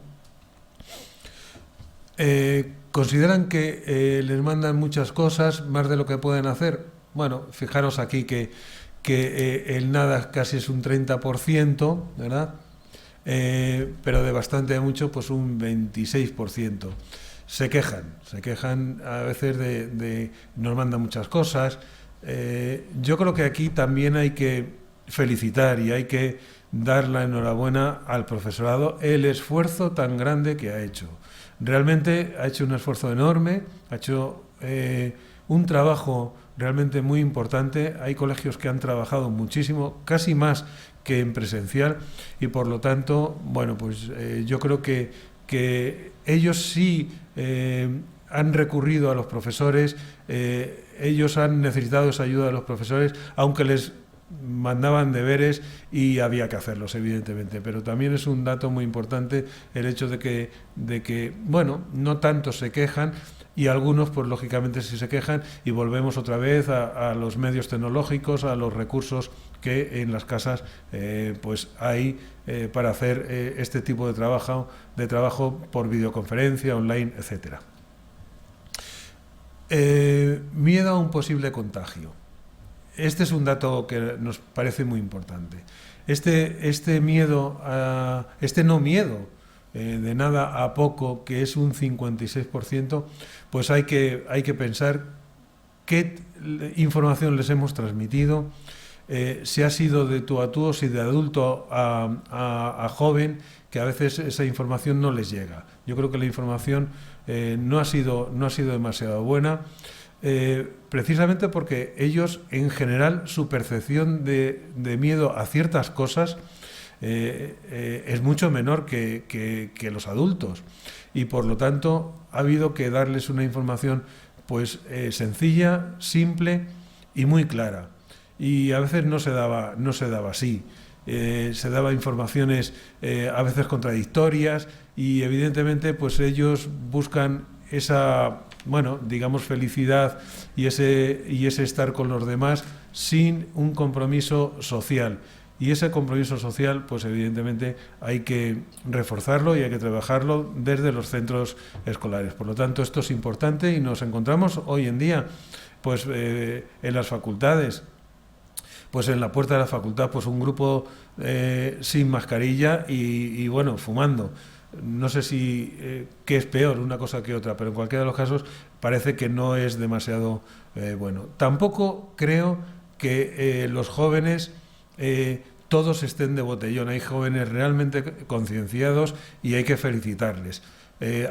¿Consideran que les mandan muchas cosas, más de lo que pueden hacer? Bueno, fijaros aquí que el NADA casi es un 30%, ¿verdad? Pero de bastante a mucho, pues un 26%. Se quejan a veces de nos mandan muchas cosas. Yo creo que aquí también hay que felicitar y hay que dar la enhorabuena al profesorado, el esfuerzo tan grande que ha hecho. Realmente ha hecho un esfuerzo enorme, ha hecho un trabajo realmente muy importante. Hay colegios que han trabajado muchísimo, casi más que en presencial, y por lo tanto, bueno, pues yo creo que ellos sí han recurrido a los profesores, ellos han necesitado esa ayuda de los profesores, aunque les mandaban deberes y había que hacerlos, evidentemente. Pero también es un dato muy importante el hecho de que bueno, no tantos se quejan, y algunos pues lógicamente sí se quejan, y volvemos otra vez a los medios tecnológicos, a los recursos que en las casas pues hay para hacer este tipo de trabajo por videoconferencia, online, etcétera. Miedo a un posible contagio. Este es un dato que nos parece muy importante. Este miedo, no miedo de nada a poco, que es un 56%, pues hay que pensar qué información les hemos transmitido, si ha sido de tú a tú, si de adulto a joven, que a veces esa información no les llega. Yo creo que la información no ha sido demasiado buena, precisamente porque ellos, en general, su percepción de miedo a ciertas cosas es mucho menor que los adultos, y por lo tanto ha habido que darles una información pues sencilla, simple y muy clara. y a veces no se daba así. Se daba informaciones a veces contradictorias y evidentemente pues ellos buscan esa, bueno, digamos, felicidad y ese estar con los demás sin un compromiso social. Y ese compromiso social, pues evidentemente hay que reforzarlo y hay que trabajarlo desde los centros escolares. Por lo tanto, esto es importante y nos encontramos hoy en día pues en las facultades, pues en la puerta de la facultad, pues un grupo sin mascarilla y bueno, fumando. No sé si qué es peor, una cosa que otra, pero en cualquiera de los casos parece que no es demasiado bueno. Tampoco creo que los jóvenes todos estén de botellón. Hay jóvenes realmente concienciados y hay que felicitarles.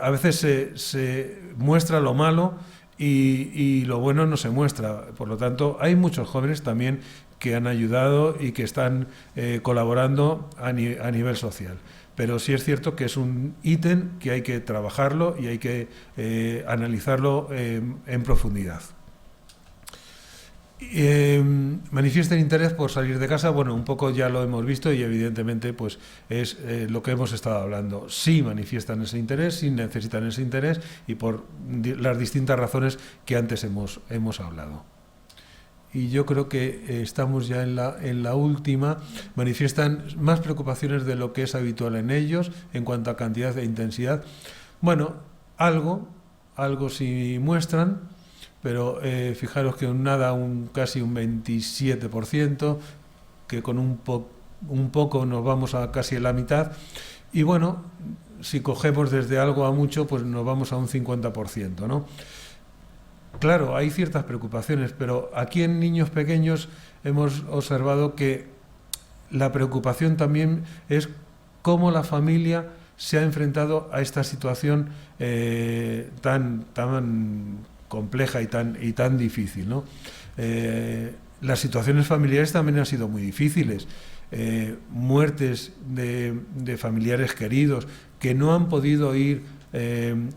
A veces se muestra lo malo y lo bueno no se muestra. Por lo tanto, hay muchos jóvenes también que han ayudado y que están colaborando a nivel social. Pero sí es cierto que es un ítem que hay que trabajarlo y hay que analizarlo en profundidad. Manifiesta interés por salir de casa, bueno, un poco ya lo hemos visto y evidentemente pues es lo que hemos estado hablando. Sí manifiestan ese interés, sí necesitan ese interés y por las distintas razones que antes hemos hablado. Y yo creo que estamos ya en la última. Manifiestan más preocupaciones de lo que es habitual en ellos en cuanto a cantidad e intensidad. Bueno, algo sí muestran, pero fijaros que nada, casi un 27%, que con un poco nos vamos a casi la mitad. Y bueno, si cogemos desde algo a mucho, pues nos vamos a un 50%, ¿no? Claro, hay ciertas preocupaciones, pero aquí en niños pequeños hemos observado que la preocupación también es cómo la familia se ha enfrentado a esta situación tan compleja y tan difícil, ¿no? Las situaciones familiares también han sido muy difíciles. Muertes de familiares queridos que no han podido ir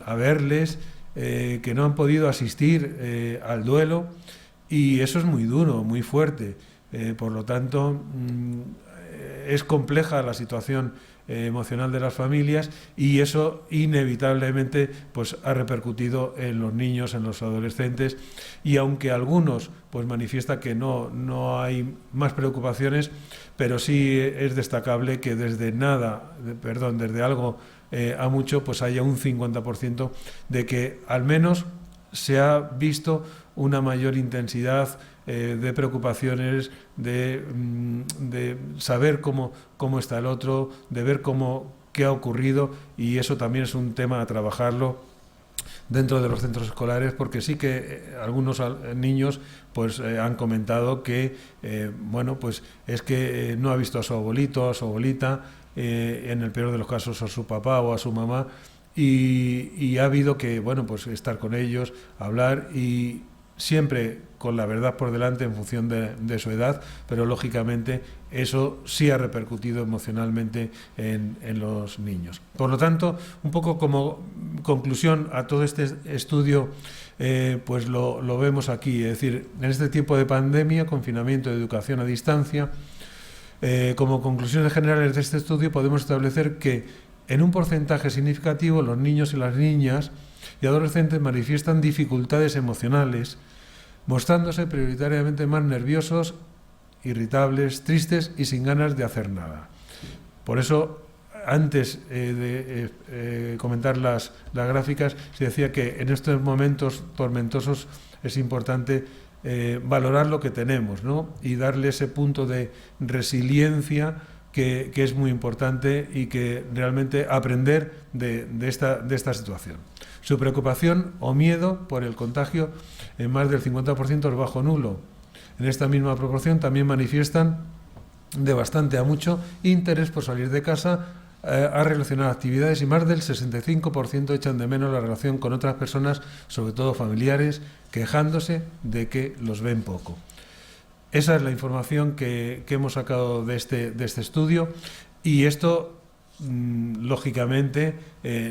a verles, que no han podido asistir al duelo, y eso es muy duro, muy fuerte. Por lo tanto, es compleja la situación emocional de las familias y eso inevitablemente pues ha repercutido en los niños, en los adolescentes, y aunque algunos pues manifiestan que no hay más preocupaciones, pero sí es destacable que desde algo a mucho pues haya un 50% de que al menos se ha visto una mayor intensidad de preocupaciones, de saber cómo está el otro, de ver qué ha ocurrido, y eso también es un tema a trabajarlo dentro de los centros escolares, porque sí que algunos niños pues han comentado que bueno, pues es que no ha visto a su abuelito, a su abuelita, en el peor de los casos a su papá o a su mamá, y ha habido que, bueno, pues estar con ellos, hablar, y siempre con la verdad por delante en función de su edad, pero lógicamente eso sí ha repercutido emocionalmente en los niños. Por lo tanto, un poco como conclusión a todo este estudio, pues lo vemos aquí, es decir, en este tiempo de pandemia, confinamiento, educación a distancia, como conclusiones generales de este estudio podemos establecer que en un porcentaje significativo los niños y las niñas y adolescentes manifiestan dificultades emocionales, mostrándose prioritariamente más nerviosos, irritables, tristes y sin ganas de hacer nada. Por eso, antes de comentar las gráficas, se decía que en estos momentos tormentosos es importante valorar lo que tenemos, ¿no? Y darle ese punto de resiliencia que es muy importante, y que realmente aprender de esta situación. Su preocupación o miedo por el contagio en más del 50% es bajo nulo. En esta misma proporción también manifiestan de bastante a mucho interés por salir de casa, a relacionar actividades, y más del 65% echan de menos la relación con otras personas, sobre todo familiares, quejándose de que los ven poco. Esa es la información que hemos sacado de este estudio, y esto lógicamente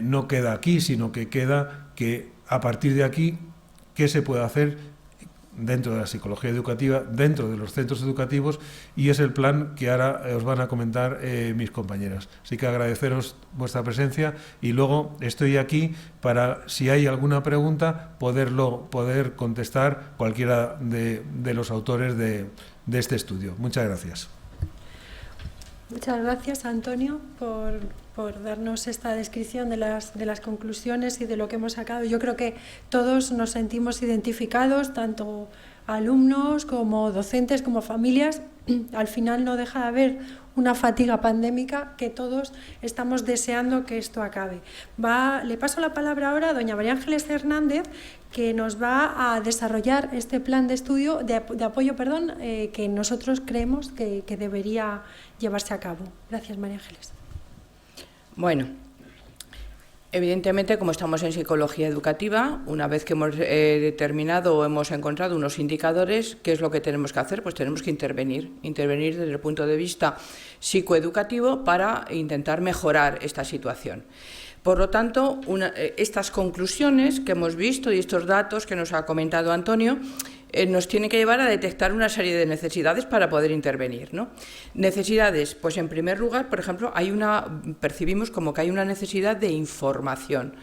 no queda aquí, sino que queda que a partir de aquí, ¿qué se puede hacer? dentro de la psicología educativa, dentro de los centros educativos, y es el plan que ahora os van a comentar mis compañeras. Así que agradeceros vuestra presencia y luego estoy aquí para, si hay alguna pregunta, poder contestar cualquiera de los autores de este estudio. Muchas gracias. Muchas gracias, Antonio, por darnos esta descripción de las conclusiones y de lo que hemos sacado. Yo creo que todos nos sentimos identificados, tanto alumnos como docentes, como familias. Al final no deja de haber una fatiga pandémica que todos estamos deseando que esto acabe. Le paso la palabra ahora a doña María Ángeles Hernández, que nos va a desarrollar este plan de estudio, de apoyo, que nosotros creemos que debería llevarse a cabo. Gracias, María Ángeles. Bueno, evidentemente, como estamos en psicología educativa, una vez que hemos determinado o hemos encontrado unos indicadores, ¿qué es lo que tenemos que hacer? Pues tenemos que intervenir desde el punto de vista psicoeducativo para intentar mejorar esta situación. Por lo tanto, estas conclusiones que hemos visto y estos datos que nos ha comentado Antonio nos tienen que llevar a detectar una serie de necesidades para poder intervenir, ¿no? Necesidades, pues en primer lugar, por ejemplo, percibimos como que hay una necesidad de información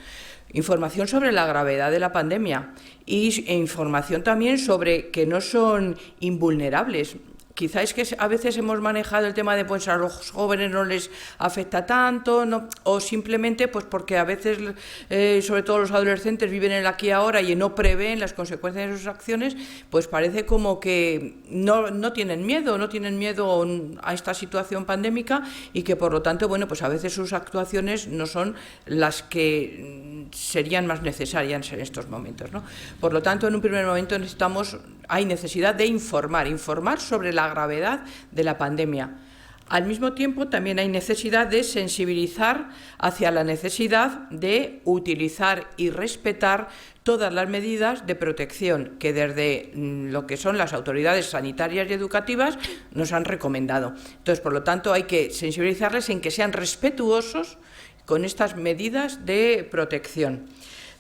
sobre la gravedad de la pandemia e información también sobre que no son invulnerables. Quizá es que a veces hemos manejado el tema de pues a los jóvenes no les afecta tanto, ¿no? O simplemente pues porque a veces, sobre todo los adolescentes, viven en el aquí y ahora y no prevén las consecuencias de sus acciones, pues parece como que no tienen miedo a esta situación pandémica y que por lo tanto, bueno, pues a veces sus actuaciones no son las que serían más necesarias en estos momentos, ¿no? Por lo tanto, en un primer momento hay necesidad de informar sobre la gravedad de la pandemia. Al mismo tiempo, también hay necesidad de sensibilizar hacia la necesidad de utilizar y respetar todas las medidas de protección que desde lo que son las autoridades sanitarias y educativas nos han recomendado. Entonces, por lo tanto, hay que sensibilizarles en que sean respetuosos con estas medidas de protección.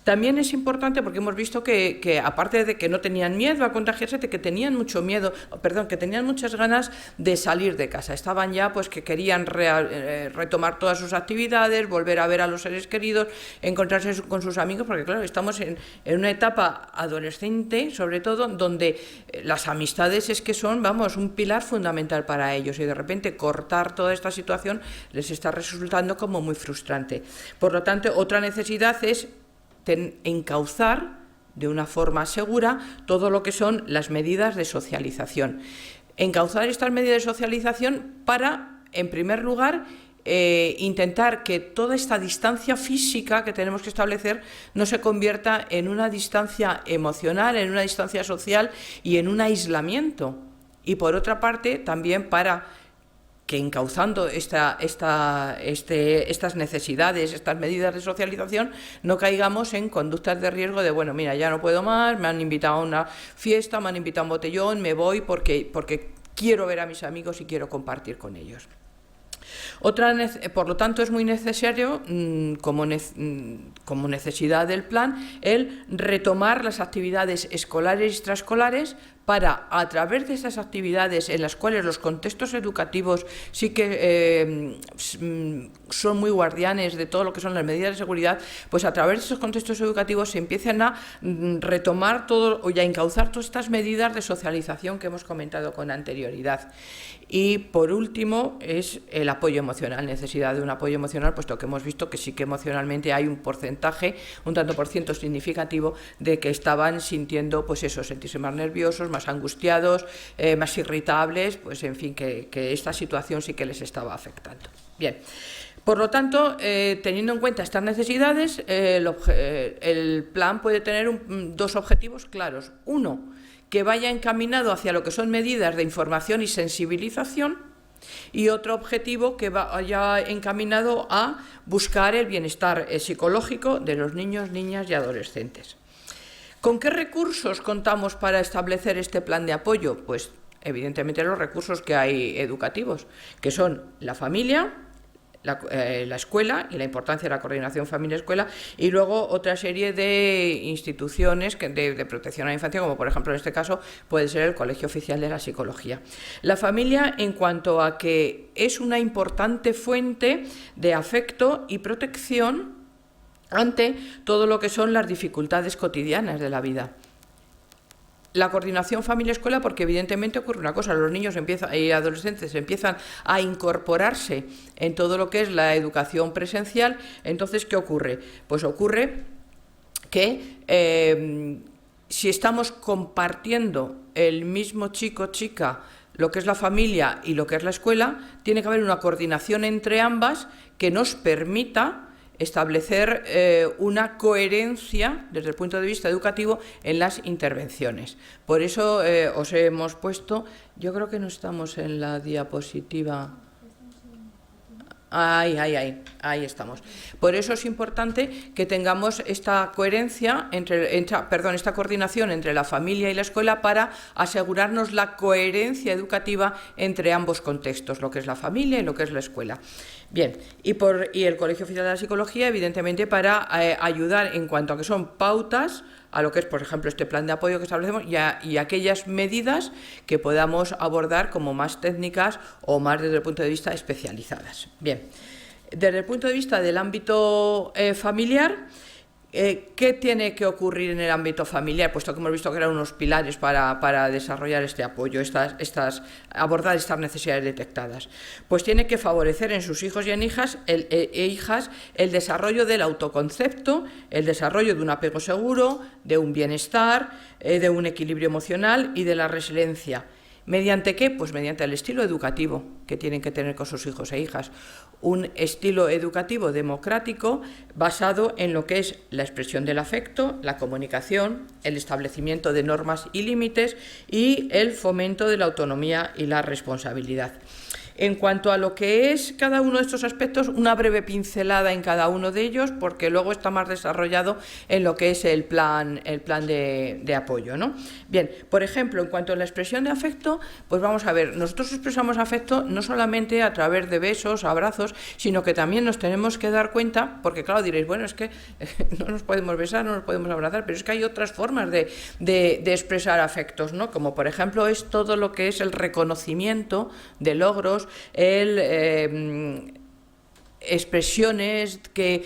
También es importante porque hemos visto que aparte de que no tenían miedo a contagiarse, de que tenían que tenían muchas ganas de salir de casa. Estaban ya pues que querían retomar todas sus actividades, volver a ver a los seres queridos, encontrarse con sus amigos, porque claro, estamos en una etapa adolescente, sobre todo, donde las amistades es que son, un pilar fundamental para ellos y de repente cortar toda esta situación les está resultando como muy frustrante. Por lo tanto, otra necesidad es encauzar de una forma segura todo lo que son las medidas de socialización. Encauzar estas medidas de socialización para, en primer lugar, intentar que toda esta distancia física que tenemos que establecer no se convierta en una distancia emocional, en una distancia social y en un aislamiento. Y por otra parte, también para que encauzando estas necesidades, estas medidas de socialización, no caigamos en conductas de riesgo de, bueno, mira, ya no puedo más, me han invitado a una fiesta, me han invitado a un botellón, me voy porque quiero ver a mis amigos y quiero compartir con ellos. Por lo tanto, es muy necesario, como necesidad del plan, el retomar las actividades escolares y extraescolares para, a través de esas actividades en las cuales los contextos educativos sí que son muy guardianes de todo lo que son las medidas de seguridad, pues a través de esos contextos educativos se empiezan a retomar y a encauzar todas estas medidas de socialización que hemos comentado con anterioridad. Y por último es el apoyo emocional, necesidad de un apoyo emocional, puesto que hemos visto que sí que emocionalmente hay un porcentaje, un tanto por ciento significativo, de que estaban sintiendo, pues eso, sentirse más nerviosos, más angustiados, más irritables, pues en fin, que esta situación sí que les estaba afectando. Bien. Por lo tanto, teniendo en cuenta estas necesidades, el plan puede tener dos objetivos claros. Uno, que vaya encaminado hacia lo que son medidas de información y sensibilización, y otro objetivo que vaya encaminado a buscar el bienestar psicológico de los niños, niñas y adolescentes. ¿Con qué recursos contamos para establecer este plan de apoyo? Pues evidentemente los recursos que hay educativos, que son la familia, la escuela y la importancia de la coordinación familia-escuela, y luego otra serie de instituciones de protección a la infancia, como por ejemplo en este caso puede ser el Colegio Oficial de la Psicología. La familia, en cuanto a que es una importante fuente de afecto y protección ante todo lo que son las dificultades cotidianas de la vida. La coordinación familia-escuela, porque evidentemente ocurre una cosa, los niños y adolescentes empiezan a incorporarse en todo lo que es la educación presencial. Entonces, ¿qué ocurre? Pues ocurre que si estamos compartiendo el mismo chico-chica, lo que es la familia y lo que es la escuela, tiene que haber una coordinación entre ambas que nos permita establecer una coherencia desde el punto de vista educativo en las intervenciones. Por eso os hemos puesto, yo creo que no estamos en la diapositiva. Ahí estamos. Por eso es importante que tengamos esta coherencia esta coordinación entre la familia y la escuela para asegurarnos la coherencia educativa entre ambos contextos, lo que es la familia y lo que es la escuela. Bien, y el Colegio Oficial de la Psicología, evidentemente, para ayudar en cuanto a que son pautas a lo que es, por ejemplo, este plan de apoyo que establecemos y aquellas medidas que podamos abordar como más técnicas o más desde el punto de vista especializadas. Bien, desde el punto de vista del ámbito familiar, ¿qué tiene que ocurrir en el ámbito familiar? Puesto que hemos visto que eran unos pilares para desarrollar este apoyo, abordar estas necesidades detectadas. Pues tiene que favorecer en sus hijos y en hijas el desarrollo del autoconcepto, el desarrollo de un apego seguro, de un bienestar, de un equilibrio emocional y de la resiliencia. ¿Mediante qué? Pues mediante el estilo educativo que tienen que tener con sus hijos e hijas. Un estilo educativo democrático basado en lo que es la expresión del afecto, la comunicación, el establecimiento de normas y límites y el fomento de la autonomía y la responsabilidad. En cuanto a lo que es cada uno de estos aspectos, una breve pincelada en cada uno de ellos, porque luego está más desarrollado en lo que es el plan de apoyo, ¿no? Bien, por ejemplo, en cuanto a la expresión de afecto, pues vamos a ver, nosotros expresamos afecto no solamente a través de besos, abrazos, sino que también nos tenemos que dar cuenta, porque claro, diréis, bueno, es que no nos podemos besar, no nos podemos abrazar, pero es que hay otras formas de expresar afectos, ¿no? Como por ejemplo es todo lo que es el reconocimiento de logros, expresiones que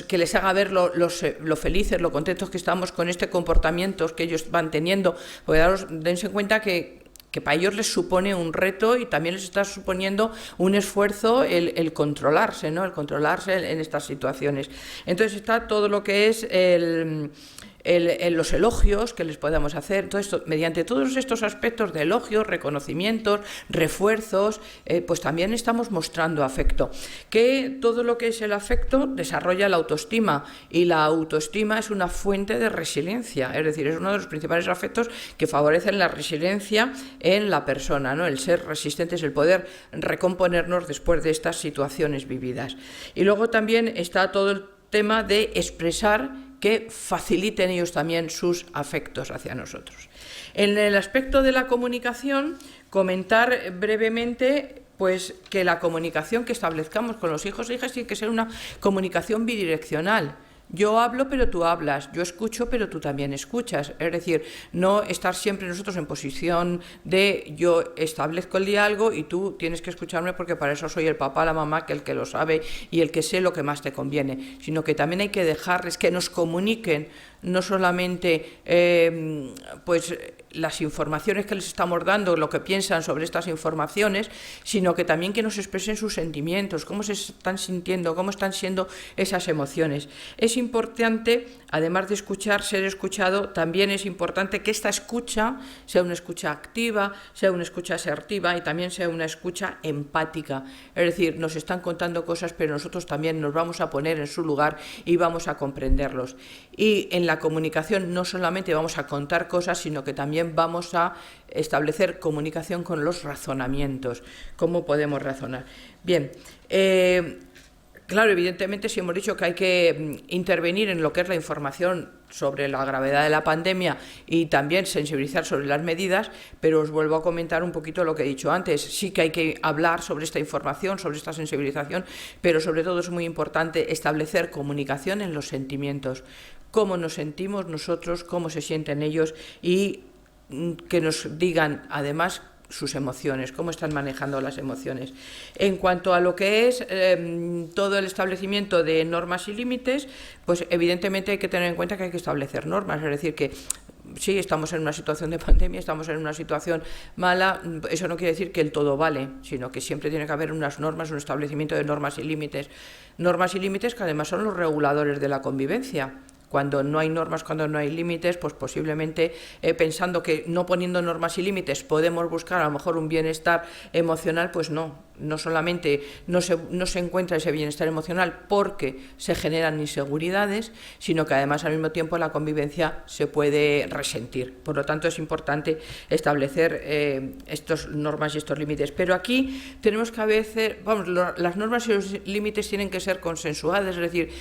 les haga ver lo felices, lo contentos que estamos con este comportamiento que ellos van teniendo. Porque dense cuenta que para ellos les supone un reto y también les está suponiendo un esfuerzo el controlarse, ¿no? El controlarse en estas situaciones. Entonces está todo lo que es los elogios que les podamos hacer. Todo esto, mediante todos estos aspectos de elogios, reconocimientos, refuerzos, pues también estamos mostrando afecto. Que todo lo que es el afecto desarrolla la autoestima, y la autoestima es una fuente de resiliencia, es decir, es uno de los principales afectos que favorecen la resiliencia en la persona, ¿no? El ser resistentes, el poder recomponernos después de estas situaciones vividas. Y luego también está todo el tema de expresar que faciliten ellos también sus afectos hacia nosotros. En el aspecto de la comunicación, comentar brevemente pues que la comunicación que establezcamos con los hijos e hijas tiene que ser una comunicación bidireccional. Yo hablo, pero tú hablas. Yo escucho, pero tú también escuchas. Es decir, no estar siempre nosotros en posición de yo establezco el diálogo y tú tienes que escucharme porque para eso soy el papá, la mamá, que el que lo sabe y el que sé lo que más te conviene. Sino que también hay que dejarles que nos comuniquen no solamente pues las informaciones que les estamos dando, lo que piensan sobre estas informaciones, sino que también que nos expresen sus sentimientos, cómo se están sintiendo, cómo están siendo esas emociones. Es importante, además de escuchar, ser escuchado, también es importante que esta escucha sea una escucha activa, sea una escucha asertiva y también sea una escucha empática. Es decir, nos están contando cosas, pero nosotros también nos vamos a poner en su lugar y vamos a comprenderlos. Y en la comunicación no solamente vamos a contar cosas, sino que también vamos a establecer comunicación con los razonamientos. ¿Cómo podemos razonar? Bien, ¿qué Claro, evidentemente, si hemos dicho que hay que intervenir en lo que es la información sobre la gravedad de la pandemia y también sensibilizar sobre las medidas, pero os vuelvo a comentar un poquito lo que he dicho antes. Sí que hay que hablar sobre esta información, sobre esta sensibilización, pero sobre todo es muy importante establecer comunicación en los sentimientos. Cómo nos sentimos nosotros, cómo se sienten ellos y que nos digan, además, sus emociones, cómo están manejando las emociones. En cuanto a lo que es todo el establecimiento de normas y límites, pues evidentemente hay que tener en cuenta que hay que establecer normas, es decir, que sí, estamos en una situación de pandemia, estamos en una situación mala, eso no quiere decir que el todo vale, sino que siempre tiene que haber unas normas, un establecimiento de normas y límites que además son los reguladores de la convivencia. Cuando no hay normas, cuando no hay límites, pues posiblemente pensando que no poniendo normas y límites podemos buscar a lo mejor un bienestar emocional, pues no solamente no se encuentra ese bienestar emocional porque se generan inseguridades, sino que además al mismo tiempo la convivencia se puede resentir. Por lo tanto, es importante establecer estas normas y estos límites. Pero aquí tenemos que a veces, las normas y los límites tienen que ser consensuadas, es decir,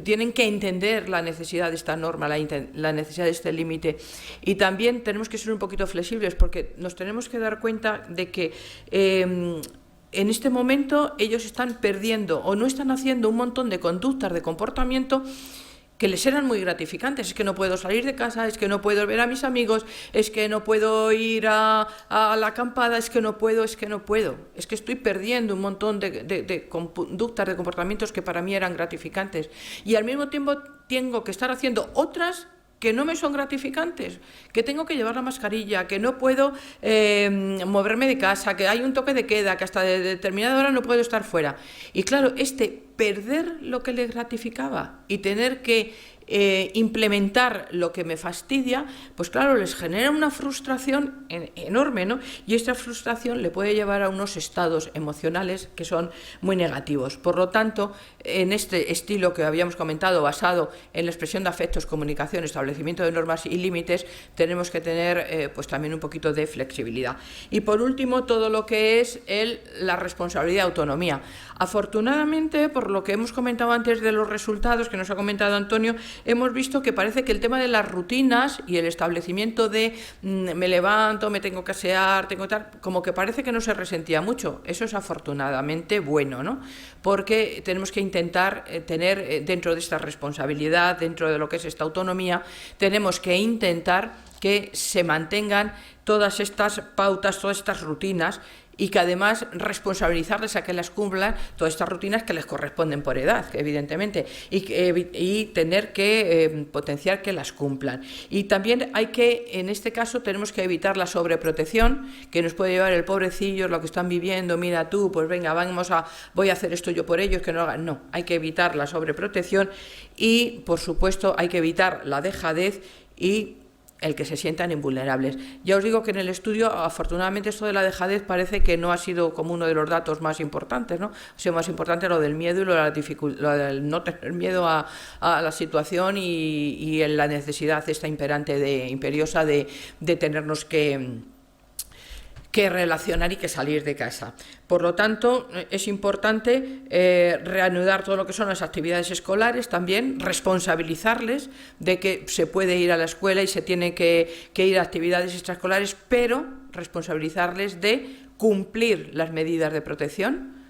tienen que entender la necesidad de esta norma, la necesidad de este límite, y también tenemos que ser un poquito flexibles porque nos tenemos que dar cuenta de que en este momento ellos están perdiendo o no están haciendo un montón de conductas, de comportamiento que les eran muy gratificantes. Es que no puedo salir de casa, es que no puedo ver a mis amigos, es que no puedo ir a la acampada, es que no puedo, es que estoy perdiendo un montón de conductas, de comportamientos que para mí eran gratificantes. Y al mismo tiempo tengo que estar haciendo otras que no me son gratificantes, que tengo que llevar la mascarilla, que no puedo moverme de casa, que hay un toque de queda, que hasta de determinada hora no puedo estar fuera. Y claro, perder lo que les gratificaba y tener que implementar lo que me fastidia, pues claro, les genera una frustración enorme, ¿no? Y esta frustración le puede llevar a unos estados emocionales que son muy negativos. Por lo tanto, en este estilo que habíamos comentado, basado en la expresión de afectos, comunicación, establecimiento de normas y límites, tenemos que tener pues también un poquito de flexibilidad. Y por último, todo lo que es la responsabilidad y autonomía. Afortunadamente, por lo que hemos comentado antes de los resultados que nos ha comentado Antonio, hemos visto que parece que el tema de las rutinas y el establecimiento de me levanto, me tengo que asear, como que parece que no se resentía mucho. Eso es afortunadamente bueno, ¿no? Porque tenemos que intentar tener dentro de esta responsabilidad, dentro de lo que es esta autonomía, tenemos que intentar que se mantengan todas estas pautas, todas estas rutinas, y que además responsabilizarles a que las cumplan, todas estas rutinas que les corresponden por edad, evidentemente, y tener que potenciar que las cumplan. Y también hay que, en este caso, tenemos que evitar la sobreprotección que nos puede llevar el pobrecillo, lo que están viviendo, mira tú, pues venga, voy a hacer esto yo por ellos, que no hagan. No, hay que evitar la sobreprotección y, por supuesto, hay que evitar la dejadez y el que se sientan invulnerables. Ya os digo que en el estudio, afortunadamente, esto de la dejadez parece que no ha sido como uno de los datos más importantes, ¿no? Ha sido más importante lo del miedo y lo del no tener miedo a la situación y en la necesidad esta imperiosa de tenernos que relacionar y que salir de casa. Por lo tanto, es importante reanudar todo lo que son las actividades escolares, también responsabilizarles de que se puede ir a la escuela y se tiene que ir a actividades extraescolares, pero responsabilizarles de cumplir las medidas de protección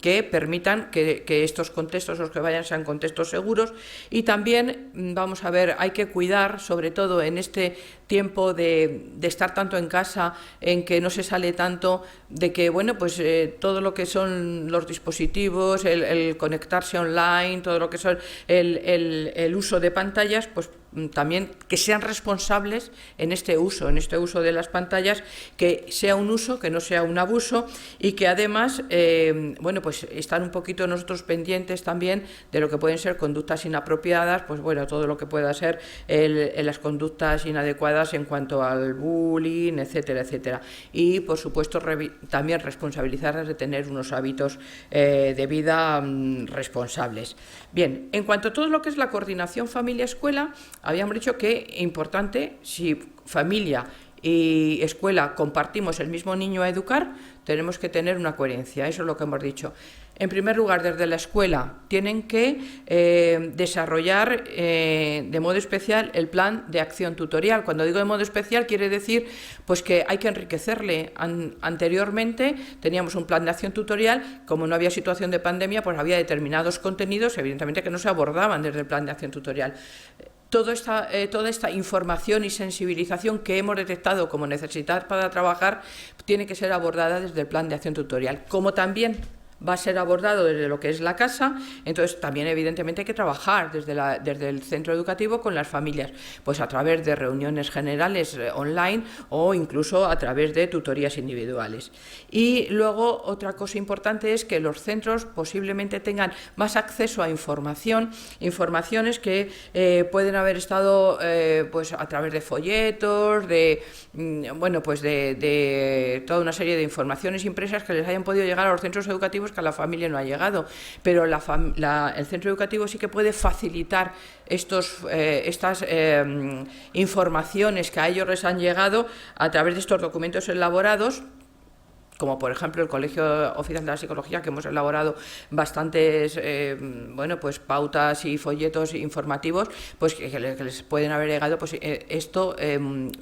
que permitan que estos contextos, los que vayan, sean contextos seguros. Y también, vamos a ver, hay que cuidar, sobre todo en este tiempo de estar tanto en casa, en que no se sale tanto, de que, bueno, pues todo lo que son los dispositivos, el conectarse online, todo lo que son el uso de pantallas, pues también que sean responsables en este uso de las pantallas, que sea un uso, que no sea un abuso, y que además, bueno, pues estar un poquito nosotros pendientes también de lo que pueden ser conductas inapropiadas, pues bueno, todo lo que pueda ser las conductas inadecuadas en cuanto al bullying, etcétera, etcétera. Y, por supuesto, también responsabilizarlas de tener unos hábitos de vida responsables. Bien, en cuanto a todo lo que es la coordinación familia-escuela, habíamos dicho que es importante, si familia y escuela compartimos el mismo niño a educar, tenemos que tener una coherencia, eso es lo que hemos dicho. En primer lugar, desde la escuela tienen que desarrollar de modo especial el plan de acción tutorial. Cuando digo de modo especial, quiere decir pues que hay que enriquecerle. Anteriormente teníamos un plan de acción tutorial, como no había situación de pandemia, pues había determinados contenidos, evidentemente, que no se abordaban desde el plan de acción tutorial. Toda esta información y sensibilización que hemos detectado como necesidad para trabajar tiene que ser abordada desde el plan de acción tutorial, como también va a ser abordado desde lo que es la casa. Entonces también evidentemente hay que trabajar desde el centro educativo con las familias, pues a través de reuniones generales online o incluso a través de tutorías individuales. Y luego otra cosa importante es que los centros posiblemente tengan más acceso a informaciones que pueden haber estado pues a través de folletos, de toda una serie de informaciones impresas que les hayan podido llegar a los centros educativos que a la familia no ha llegado, pero el centro educativo sí que puede facilitar estas informaciones que a ellos les han llegado a través de estos documentos elaborados, como por ejemplo el Colegio Oficial de la Psicología, que hemos elaborado bastantes pautas y folletos informativos, pues que les pueden haber llegado, pues esto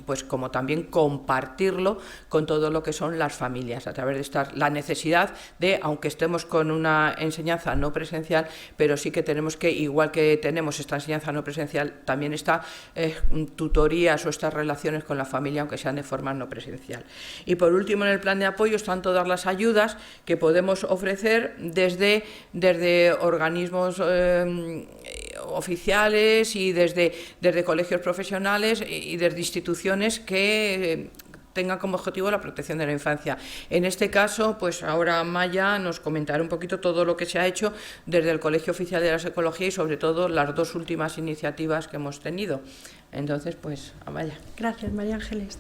pues como también compartirlo con todo lo que son las familias, a través de la necesidad de, aunque estemos con una enseñanza no presencial, pero sí que tenemos que, igual que tenemos esta enseñanza no presencial, también está tutorías o estas relaciones con la familia, aunque sean de forma no presencial. Y por último, en el plan de apoyo están todas las ayudas que podemos ofrecer desde organismos oficiales y desde colegios profesionales y desde instituciones que tengan como objetivo la protección de la infancia. En este caso, pues ahora Maya nos comentará un poquito todo lo que se ha hecho desde el Colegio Oficial de la Psicología y sobre todo las dos últimas iniciativas que hemos tenido. Entonces, pues, Amaya. Gracias, María Ángeles.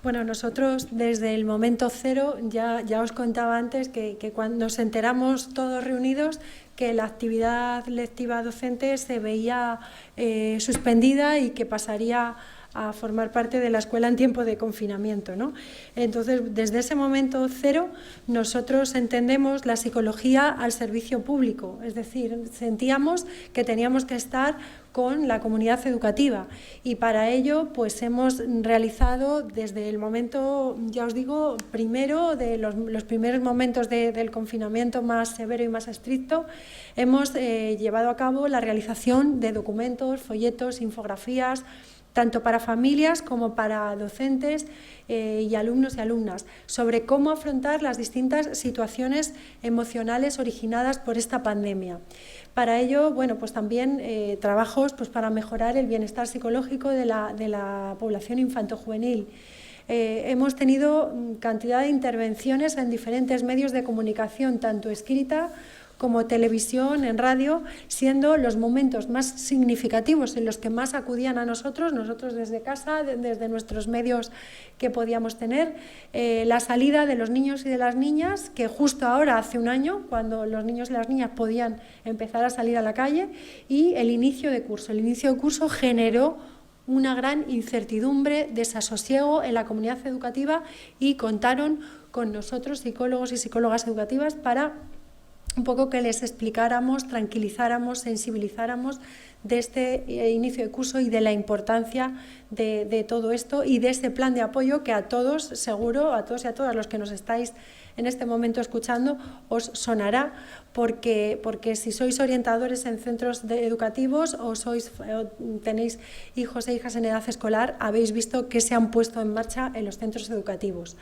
Bueno, nosotros desde el momento cero, ya os contaba antes que cuando nos enteramos todos reunidos que la actividad lectiva docente se veía suspendida y que pasaría a formar parte de la escuela en tiempo de confinamiento, ¿no? Entonces, desde ese momento cero, nosotros entendemos la psicología al servicio público, es decir, sentíamos que teníamos que estar con la comunidad educativa y para ello pues hemos realizado desde el momento, ya os digo, primero de los primeros momentos del confinamiento más severo y más estricto, hemos llevado a cabo la realización de documentos, folletos, infografías, tanto para familias como para docentes y alumnos y alumnas, sobre cómo afrontar las distintas situaciones emocionales originadas por esta pandemia. Para ello, bueno, pues también trabajos pues, para mejorar el bienestar psicológico de la población infantojuvenil. Hemos tenido cantidad de intervenciones en diferentes medios de comunicación, tanto escrita como televisión, en radio, siendo los momentos más significativos en los que más acudían a nosotros desde casa, desde nuestros medios que podíamos tener, la salida de los niños y de las niñas, que justo ahora, hace un año, cuando los niños y las niñas podían empezar a salir a la calle, y el inicio de curso. El inicio de curso generó una gran incertidumbre, desasosiego en la comunidad educativa y contaron con nosotros, psicólogos y psicólogas educativas, para un poco que les explicáramos, tranquilizáramos, sensibilizáramos de este inicio de curso y de la importancia de todo esto y de este plan de apoyo que a todos, seguro, a todos y a todas los que nos estáis en este momento escuchando, os sonará, porque si sois orientadores en centros educativos o tenéis hijos e hijas en edad escolar, habéis visto que se han puesto en marcha en los centros educativos.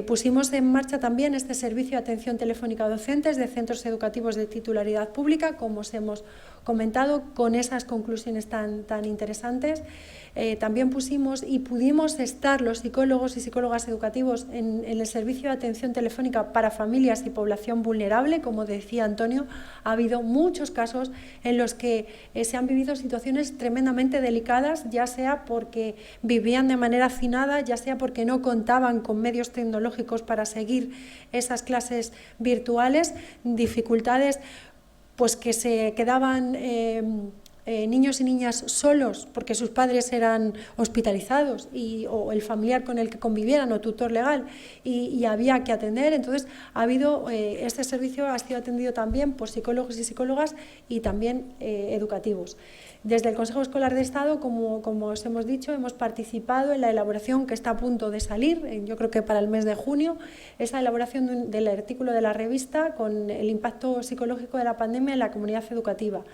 Pusimos en marcha también este servicio de atención telefónica a docentes de centros educativos de titularidad pública, como os hemos comentado, con esas conclusiones tan interesantes. También pusimos y pudimos estar los psicólogos y psicólogas educativos en el servicio de atención telefónica para familias y población vulnerable. Como decía Antonio, ha habido muchos casos en los que se han vivido situaciones tremendamente delicadas, ya sea porque vivían de manera hacinada, ya sea porque no contaban con medios tecnológicos para seguir esas clases virtuales, dificultades pues que se quedaban niños y niñas solos porque sus padres eran hospitalizados o el familiar con el que convivieran o tutor legal y había que atender. Entonces, este servicio ha sido atendido también por psicólogos y psicólogas y también educativos. Desde el Consejo Escolar de Estado, como os hemos dicho, hemos participado en la elaboración que está a punto de salir, yo creo que para el mes de junio, esa elaboración del artículo de la revista con el impacto psicológico de la pandemia en la comunidad educativa.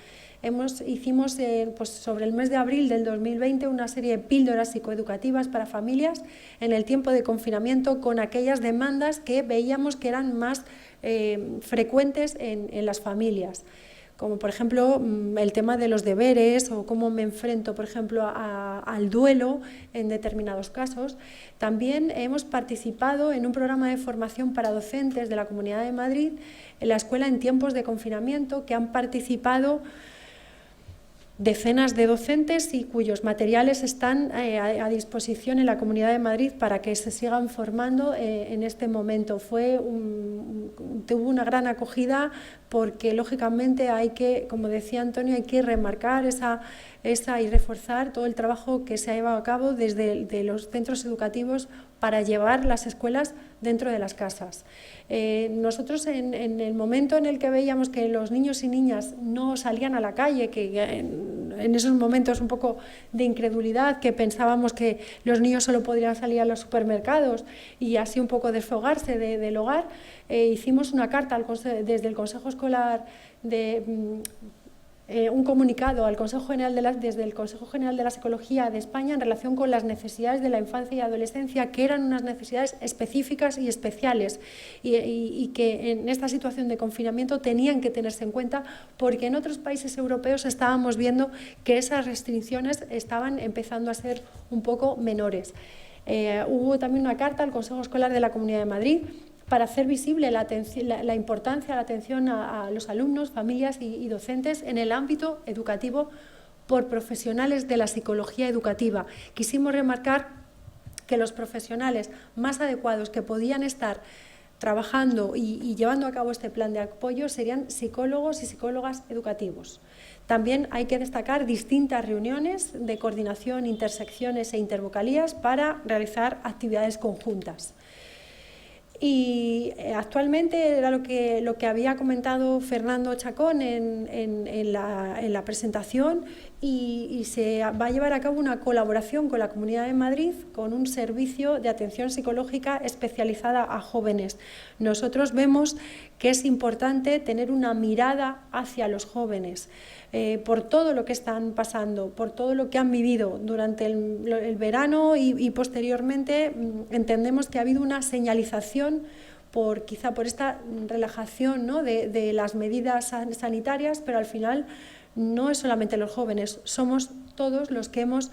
Hicimos pues sobre el mes de abril del 2020 una serie de píldoras psicoeducativas para familias en el tiempo de confinamiento con aquellas demandas que veíamos que eran más frecuentes en las familias, como por ejemplo el tema de los deberes o cómo me enfrento, por ejemplo, al duelo en determinados casos. También hemos participado en un programa de formación para docentes de la Comunidad de Madrid en la escuela en tiempos de confinamiento, que han participado decenas de docentes y cuyos materiales están a disposición en la Comunidad de Madrid para que se sigan formando en este momento. Tuvo una gran acogida porque, lógicamente, como decía Antonio, hay que remarcar y reforzar todo el trabajo que se ha llevado a cabo desde los centros educativos para llevar las escuelas dentro de las casas. Nosotros, en el momento en el que veíamos que los niños y niñas no salían a la calle, que en esos momentos un poco de incredulidad, que pensábamos que los niños solo podrían salir a los supermercados y así un poco desfogarse del hogar, hicimos una carta desde el Consejo Escolar un comunicado al Consejo General desde el Consejo General de la Psicología de España en relación con las necesidades de la infancia y adolescencia, que eran unas necesidades específicas y especiales y que en esta situación de confinamiento tenían que tenerse en cuenta, porque en otros países europeos estábamos viendo que esas restricciones estaban empezando a ser un poco menores. Hubo también una carta al Consejo Escolar de la Comunidad de Madrid para hacer visible la importancia de la atención a los alumnos, familias y docentes en el ámbito educativo por profesionales de la psicología educativa. Quisimos remarcar que los profesionales más adecuados que podían estar trabajando y llevando a cabo este plan de apoyo serían psicólogos y psicólogas educativos. También hay que destacar distintas reuniones de coordinación, intersecciones e intervocalías para realizar actividades conjuntas. Y actualmente era lo que había comentado Fernando Chacón en la presentación, y se va a llevar a cabo una colaboración con la Comunidad de Madrid con un servicio de atención psicológica especializada a jóvenes. Nosotros vemos que es importante tener una mirada hacia los jóvenes por todo lo que están pasando, por todo lo que han vivido durante el verano y posteriormente. Entendemos que ha habido una señalización quizá por esta relajación, ¿no?, de las medidas sanitarias, pero al final no es solamente los jóvenes, somos todos los que hemos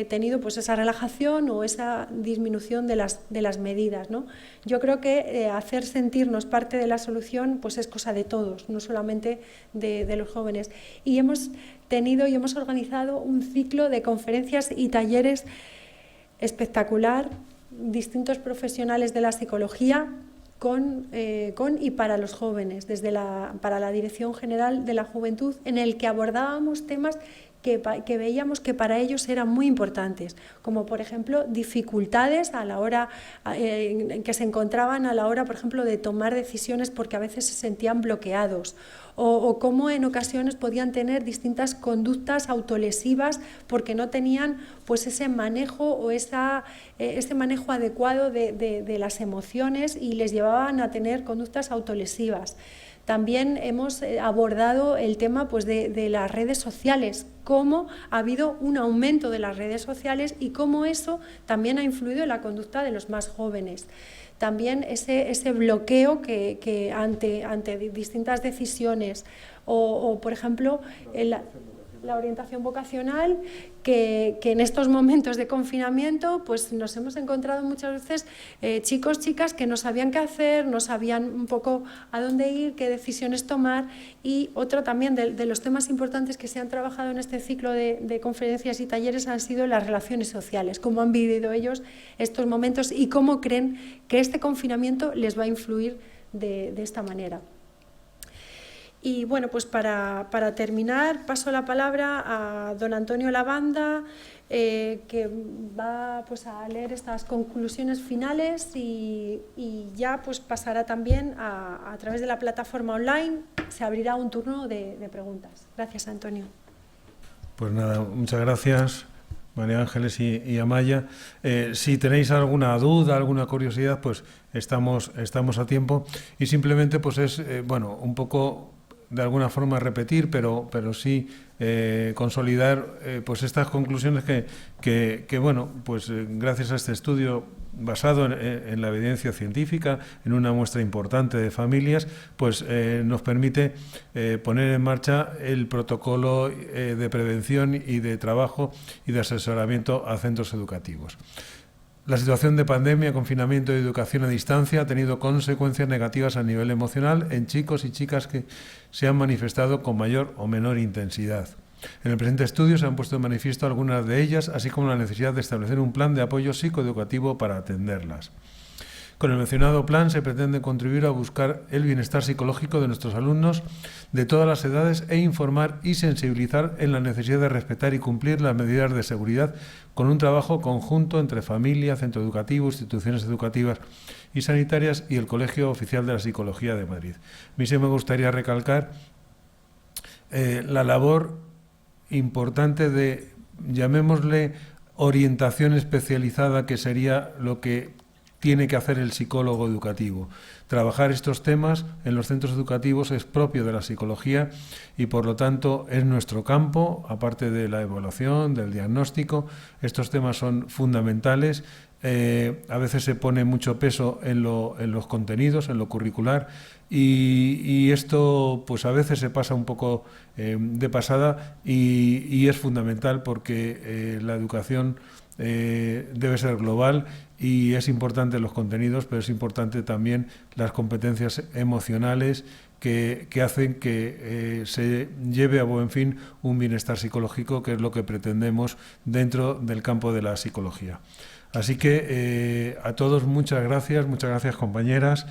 tenido pues esa relajación o esa disminución de las medidas, ¿no? Yo creo que hacer sentirnos parte de la solución pues es cosa de todos, no solamente de los jóvenes. Y hemos organizado un ciclo de conferencias y talleres espectacular, distintos profesionales de la psicología con y para los jóvenes, para la Dirección General de la Juventud, en el que abordábamos temas que veíamos que para ellos eran muy importantes, como por ejemplo dificultades a la hora que se encontraban a la hora, por ejemplo, de tomar decisiones porque a veces se sentían bloqueados, o cómo en ocasiones podían tener distintas conductas autolesivas porque no tenían pues ese manejo o ese manejo adecuado de las emociones y les llevaban a tener conductas autolesivas. También hemos abordado el tema pues, de las redes sociales, cómo ha habido un aumento de las redes sociales y cómo eso también ha influido en la conducta de los más jóvenes. También ese bloqueo que ante distintas decisiones o por ejemplo, la orientación vocacional, que en estos momentos de confinamiento pues nos hemos encontrado muchas veces chicos, chicas que no sabían qué hacer, no sabían un poco a dónde ir, qué decisiones tomar. Y otro también de los temas importantes que se han trabajado en este ciclo de conferencias y talleres han sido las relaciones sociales, cómo han vivido ellos estos momentos y cómo creen que este confinamiento les va a influir de esta manera. Y bueno, pues para terminar paso la palabra a don Antonio Lavanda, que va pues a leer estas conclusiones finales y ya pues pasará también a través de la plataforma online, se abrirá un turno de preguntas. Gracias, Antonio. Pues nada, muchas gracias, María Ángeles y Amaya. Si tenéis alguna duda, alguna curiosidad, pues estamos a tiempo, y simplemente pues es bueno, un poco de alguna forma repetir, pero sí consolidar pues estas conclusiones que bueno, pues gracias a este estudio basado en la evidencia científica, en una muestra importante de familias, pues nos permite poner en marcha el protocolo de prevención y de trabajo y de asesoramiento a centros educativos. La situación de pandemia, confinamiento y educación a distancia ha tenido consecuencias negativas a nivel emocional en chicos y chicas que se han manifestado con mayor o menor intensidad. En el presente estudio se han puesto en manifiesto algunas de ellas, así como la necesidad de establecer un plan de apoyo psicoeducativo para atenderlas. Con el mencionado plan se pretende contribuir a buscar el bienestar psicológico de nuestros alumnos de todas las edades e informar y sensibilizar en la necesidad de respetar y cumplir las medidas de seguridad con un trabajo conjunto entre familia, centro educativo, instituciones educativas y sanitarias y el Colegio Oficial de la Psicología de Madrid. A mí sí me gustaría recalcar la labor importante de, llamémosle, orientación especializada, que sería lo que tiene que hacer el psicólogo educativo. Trabajar estos temas en los centros educativos es propio de la psicología y, por lo tanto, es nuestro campo, aparte de la evaluación, del diagnóstico. Estos temas son fundamentales. A veces se pone mucho peso en los contenidos, en lo curricular, y esto pues a veces se pasa un poco de pasada, y es fundamental porque la educación debe ser global, y es importante los contenidos, pero es importante también las competencias emocionales que hacen que se lleve a buen fin un bienestar psicológico, que es lo que pretendemos dentro del campo de la psicología. Así que a todos muchas gracias compañeras.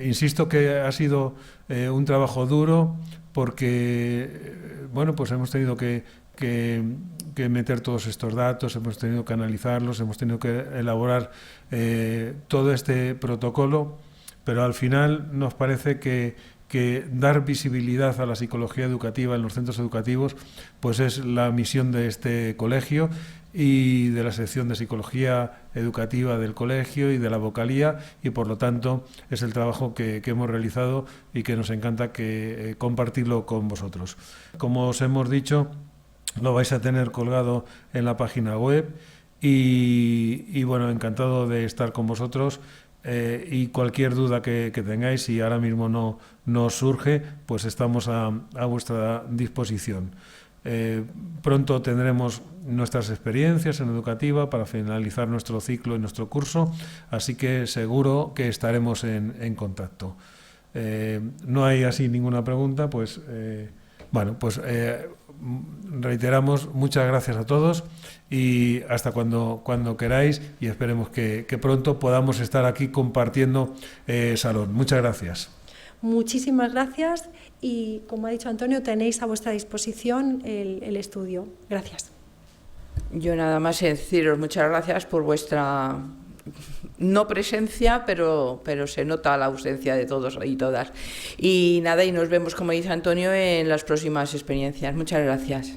Insisto que ha sido un trabajo duro, porque bueno, pues hemos tenido que meter todos estos datos, hemos tenido que analizarlos, hemos tenido que elaborar todo este protocolo, pero al final nos parece que dar visibilidad a la psicología educativa en los centros educativos pues es la misión de este colegio y de la sección de psicología educativa del colegio y de la vocalía, y por lo tanto es el trabajo que hemos realizado y que nos encanta compartirlo con vosotros. Como os hemos dicho, lo vais a tener colgado en la página web, y bueno, encantado de estar con vosotros, y cualquier duda que tengáis, si ahora mismo no surge, pues estamos a vuestra disposición. Pronto tendremos nuestras experiencias en educativa para finalizar nuestro ciclo y nuestro curso, así que seguro que estaremos en contacto. No hay así ninguna pregunta, pues bueno, pues reiteramos muchas gracias a todos, y hasta cuando queráis, y esperemos que pronto podamos estar aquí compartiendo salón. Muchas gracias. Muchísimas gracias, y como ha dicho Antonio, tenéis a vuestra disposición el estudio. Gracias. Yo nada más deciros muchas gracias por vuestra no presencia, pero se nota la ausencia de todos y todas. Y nada, y nos vemos, como dice Antonio, en las próximas experiencias. Muchas gracias.